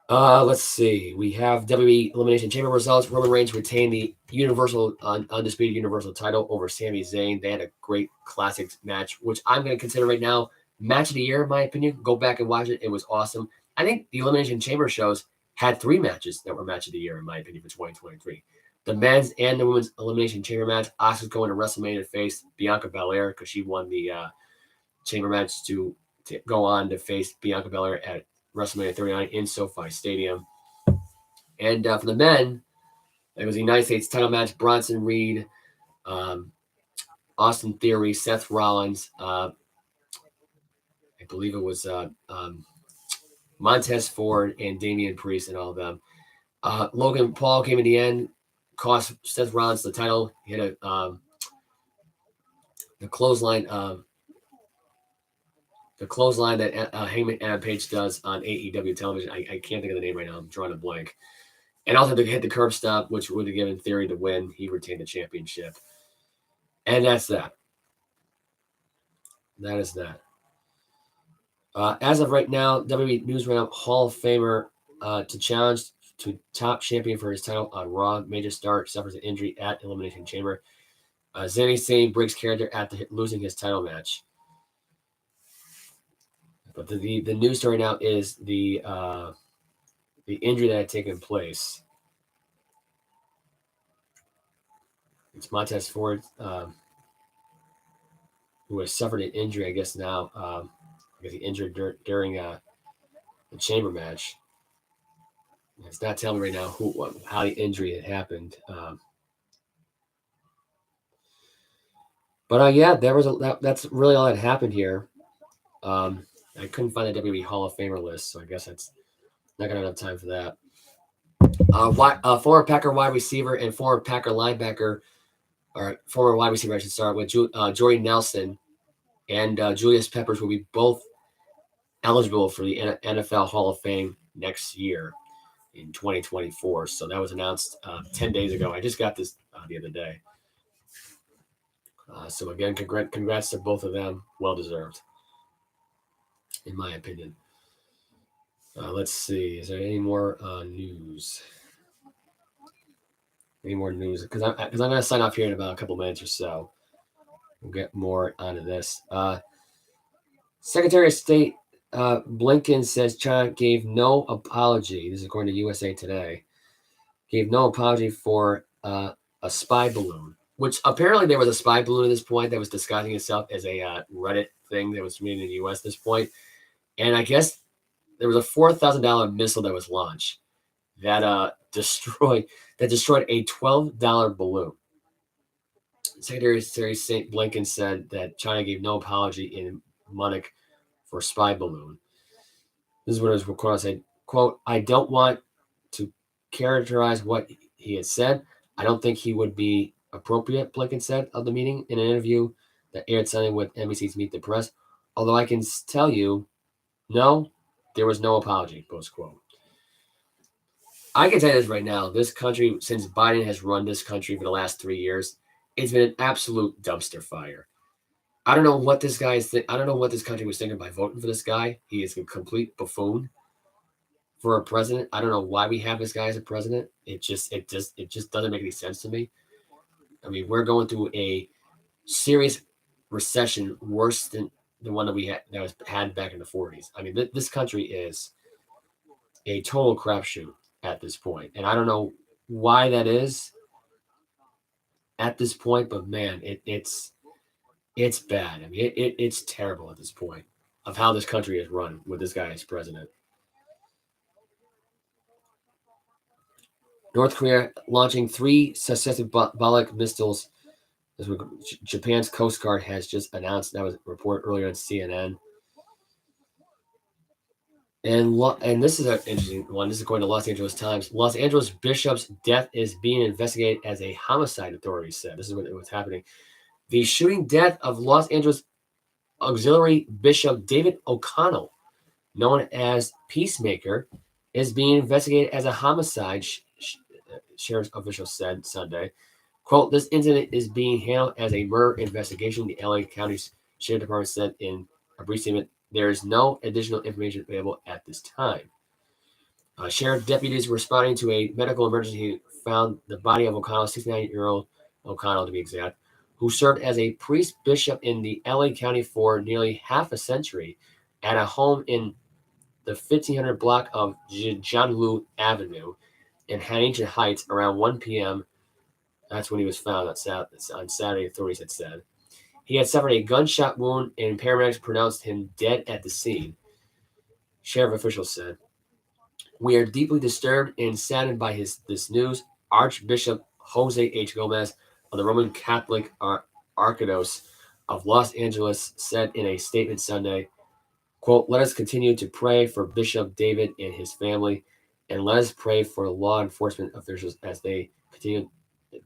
Let's see. We have WWE Elimination Chamber results. Roman Reigns retained the undisputed Universal title over Sami Zayn. They had a great classics match, which I'm going to consider right now match of the year, in my opinion. Go back and watch it. It was awesome. I think the Elimination Chamber shows had 3 matches that were match of the year, in my opinion, for 2023. The men's and the women's Elimination Chamber match. Asuka's going to WrestleMania to face Bianca Belair because she won the Chamber match to go on to face Bianca Belair at WrestleMania 39 in SoFi Stadium. And for the men, it was the United States title match. Bronson Reed, Austin Theory, Seth Rollins. I believe it was Montez Ford and Damian Priest and all of them. Logan Paul came in the end, cost Seth Rollins the title. He had the clothesline that Hangman Adam Page does on AEW television. I can't think of the name right now. I'm drawing a blank. And also to hit the curb stop, which would have given Theory the win. He retained the championship. And that's that. That is that. As of right now, WWE News Roundup Hall of Famer to challenge to top champion for his title on Raw. Major star suffers an injury at Elimination Chamber. Sami Zayn breaks character after losing his title match. But the news story now is the injury that had taken place. It's Montez Ford, who has suffered an injury, I guess now. I guess he injured during the chamber match. It's not telling me right now how the injury had happened. But yeah, that's really all that happened here. I couldn't find the WWE Hall of Famer list, so I guess that's not gonna have time for that. Former Packer wide receiver and former Packer linebacker, or former wide receiver, I should start with, Jordy Nelson and Julius Peppers will be both eligible for the NFL Hall of Fame next year in 2024. So that was announced 10 days ago. I just got this the other day. So again, congrats to both of them. Well deserved, in my opinion. Let's see. Is there any more news? Any more news? Because I'm going to sign off here in about a couple minutes or so. We'll get more onto this. Secretary of State Blinken says China gave no apology. This is according to USA Today. Gave no apology for a spy balloon, which apparently there was a spy balloon at this point that was disguising itself as a Reddit thing that was made in the U.S. at this point. And I guess there was a $4,000 missile that was launched that destroyed a $12 balloon. Secretary of State Blinken said that China gave no apology in Munich for spy balloon. This is what it was quote. I said, quote, "I don't want to characterize what he had said. I don't think he would be appropriate," Blinken said of the meeting in an interview that aired Sunday with NBC's Meet the Press. "Although I can tell you, no, there was no apology," post quote. I can tell you this right now. This country, since Biden has run this country for the last 3 years, it's been an absolute dumpster fire. I don't know what this guy is. I don't know what this country was thinking by voting for this guy. He is a complete buffoon for a president. I don't know why we have this guy as a president. It just doesn't make any sense to me. I mean, we're going through a serious recession worse than the one that we had back in the 40s. I mean, this country is a total crapshoot at this point, and I don't know why that is at this point, but man, it's bad. I mean, it's terrible at this point of how this country is run with this guy as president. North Korea launching 3 successive ballistic missiles. This is what Japan's Coast Guard has just announced. That was reported earlier on CNN. And this is an interesting one. This is according to Los Angeles Times. Los Angeles bishop's death is being investigated as a homicide, authorities said. This is what's happening. The shooting death of Los Angeles Auxiliary Bishop David O'Connell, known as Peacemaker, is being investigated as a homicide, sheriff's officials said Sunday. Quote, this incident is being handled as a murder investigation, the LA County Sheriff Department said in a brief statement. There is no additional information available at this time. Sheriff deputies responding to a medical emergency found the body of O'Connell, 69-year-old O'Connell to be exact, who served as a priest bishop in the LA County for nearly half a century at a home in the 1500 block of Jianlu Avenue in Huntington Heights around 1 p.m. That's when he was found on Saturday, authorities had said. He had suffered a gunshot wound, and paramedics pronounced him dead at the scene. Sheriff officials said, we are deeply disturbed and saddened by this news. Archbishop Jose H. Gomez of the Roman Catholic Archdiocese of Los Angeles said in a statement Sunday, quote, let us continue to pray for Bishop David and his family, and let us pray for law enforcement officials as they continue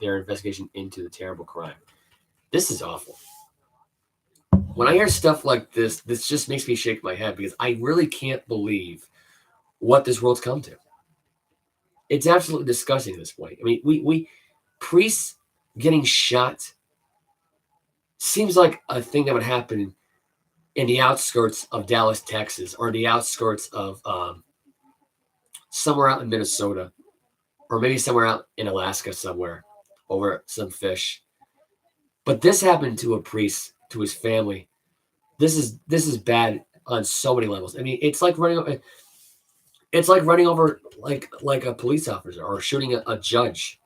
their investigation into the terrible crime. This is awful. When I hear stuff like this just makes me shake my head because I really can't believe what this world's come to. It's absolutely disgusting at this point. I mean, we priests getting shot seems like a thing that would happen in the outskirts of Dallas, Texas, or the outskirts of somewhere out in Minnesota, or maybe somewhere out in Alaska somewhere over some fish. But this happened to a priest, to his family. This is bad on so many levels. I mean, it's like running over like a police officer or shooting a judge.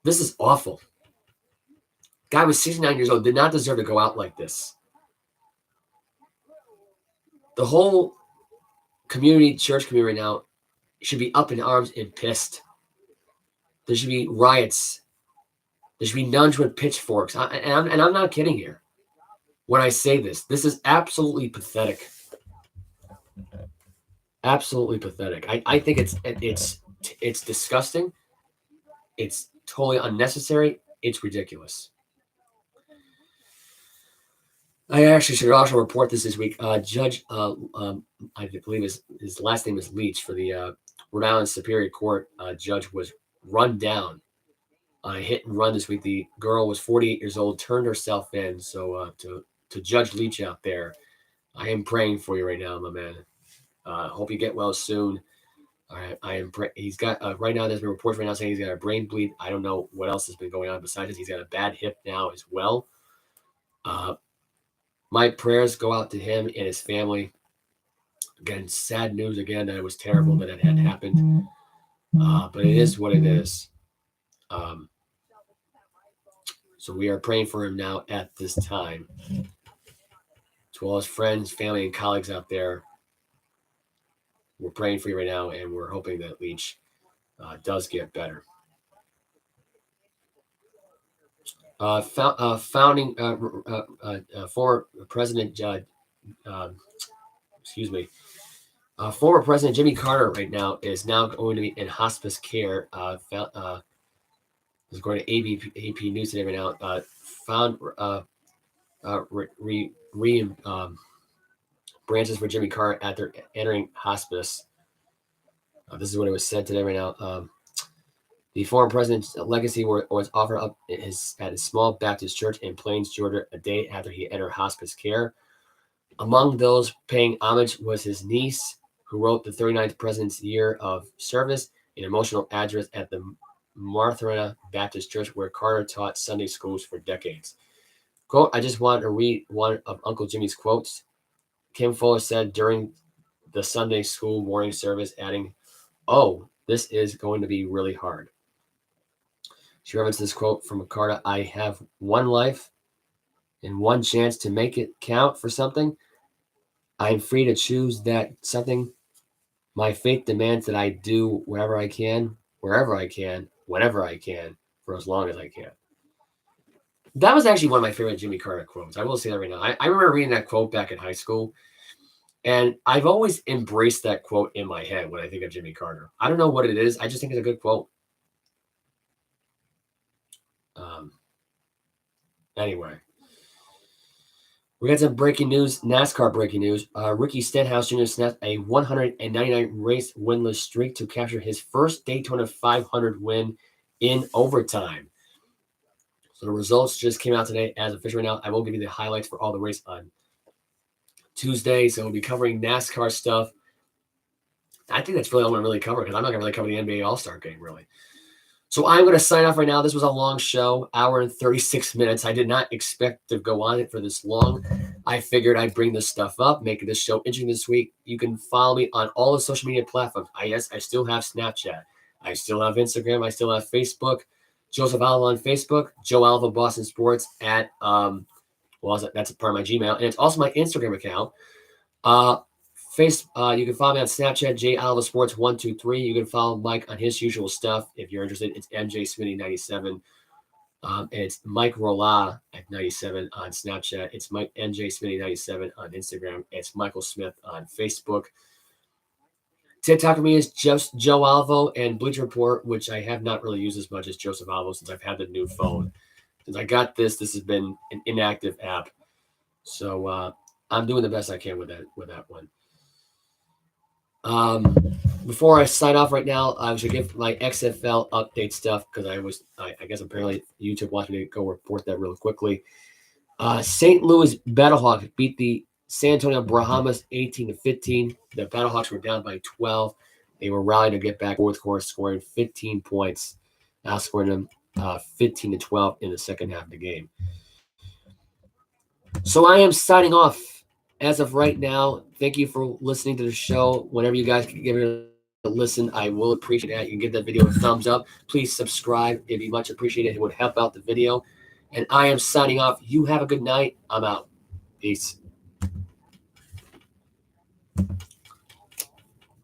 This is awful. Guy was 69 years old, did not deserve to go out like this. The whole church community right now should be up in arms and pissed. There should be riots. There should be nuns with pitchforks. And I'm not kidding here when I say this. This is absolutely pathetic. Absolutely pathetic. I think it's disgusting. It's totally unnecessary. It's ridiculous. I actually should also report this week. Judge, I believe his last name is Leach, for the Rhode Island Superior Court judge, was run down on a hit and run this week. The girl was 48 years old, turned herself in. So to Judge Leach out there, I am praying for you right now, my man. Hope you get well soon. I am. He's got right now. There's been reports right now saying he's got a brain bleed. I don't know what else has been going on besides this. He's got a bad hip now as well. My prayers go out to him and his family. Again, sad news again that it was terrible that it had happened. But it is what it is. So we are praying for him now at this time. To all his friends, family, and colleagues out there, we're praying for you right now, and we're hoping that Leach does get better. Former President, former President Jimmy Carter right now is now going to be in hospice care. Is going to AP News today right now. Found branches for Jimmy Carter after entering hospice. This is what it was said today right now. The former president's legacy was offered up at his small Baptist church in Plains, Georgia, a day after he entered hospice care. Among those paying homage was his niece, who wrote the 39th president's year of service, an emotional address at the Martha Baptist Church, where Carter taught Sunday schools for decades. Quote, I just want to read one of Uncle Jimmy's quotes. Kim Fuller said during the Sunday school morning service, adding, "Oh, this is going to be really hard." She referenced this quote from Ricardo, I have one life and one chance to make it count for something. I am free to choose that something. My faith demands that I do wherever I can, wherever I can, whenever I can, for as long as I can. That was actually one of my favorite Jimmy Carter quotes. I will say that right now. I remember reading that quote back in high school, and I've always embraced that quote in my head when I think of Jimmy Carter. I don't know what it is. I just think it's a good quote. Anyway, we got some breaking news, NASCAR breaking news. Ricky Stenhouse Jr. snapped a 199 race winless streak to capture his first Daytona 500 win in overtime. So the results just came out today as official right now. I will give you the highlights for all the race on Tuesday. So we'll be covering NASCAR stuff. I think that's really all I'm going to really cover because I'm not going to really cover the NBA All-Star game, really. So I'm going to sign off right now. This was a long show, hour and 36 minutes. I did not expect to go on it for this long. I figured I'd bring this stuff up, make this show interesting this week. You can follow me on all the social media platforms. I still have Snapchat. I still have Instagram. I still have Facebook. Joseph Olivo on Facebook. Joe Olivo Boston Sports at, that's a part of my Gmail. And it's also my Instagram account. You can follow me on Snapchat, J Olivo Sports 123. You can follow Mike on his usual stuff if you're interested. It's MJ Smitty 97. And it's Mike Rolla at 97 on Snapchat. It's Mike MJ Smitty 97 on Instagram. It's Michael Smith on Facebook. TikTok for me is just Joe Olivo and Bleacher Report, which I have not really used as much as Joseph Olivo since I've had the new phone. Since I got this has been an inactive app. So I'm doing the best I can with that one. Before I sign off right now, I should give my XFL update stuff because I guess apparently YouTube wants me to go report that real quickly. St. Louis Battlehawks beat the San Antonio Brahmas 18-15. The Battlehawks were down by 12. They were rallying to get back fourth quarter, scoring 15 points, outscoring them 15-12 in the second half of the game. So I am signing off. As of right now, thank you for listening to the show. Whenever you guys can give it a listen, I will appreciate that. You can give that video a thumbs up. Please subscribe. It'd be much appreciated. It would help out the video. And I am signing off. You have a good night. I'm out. Peace.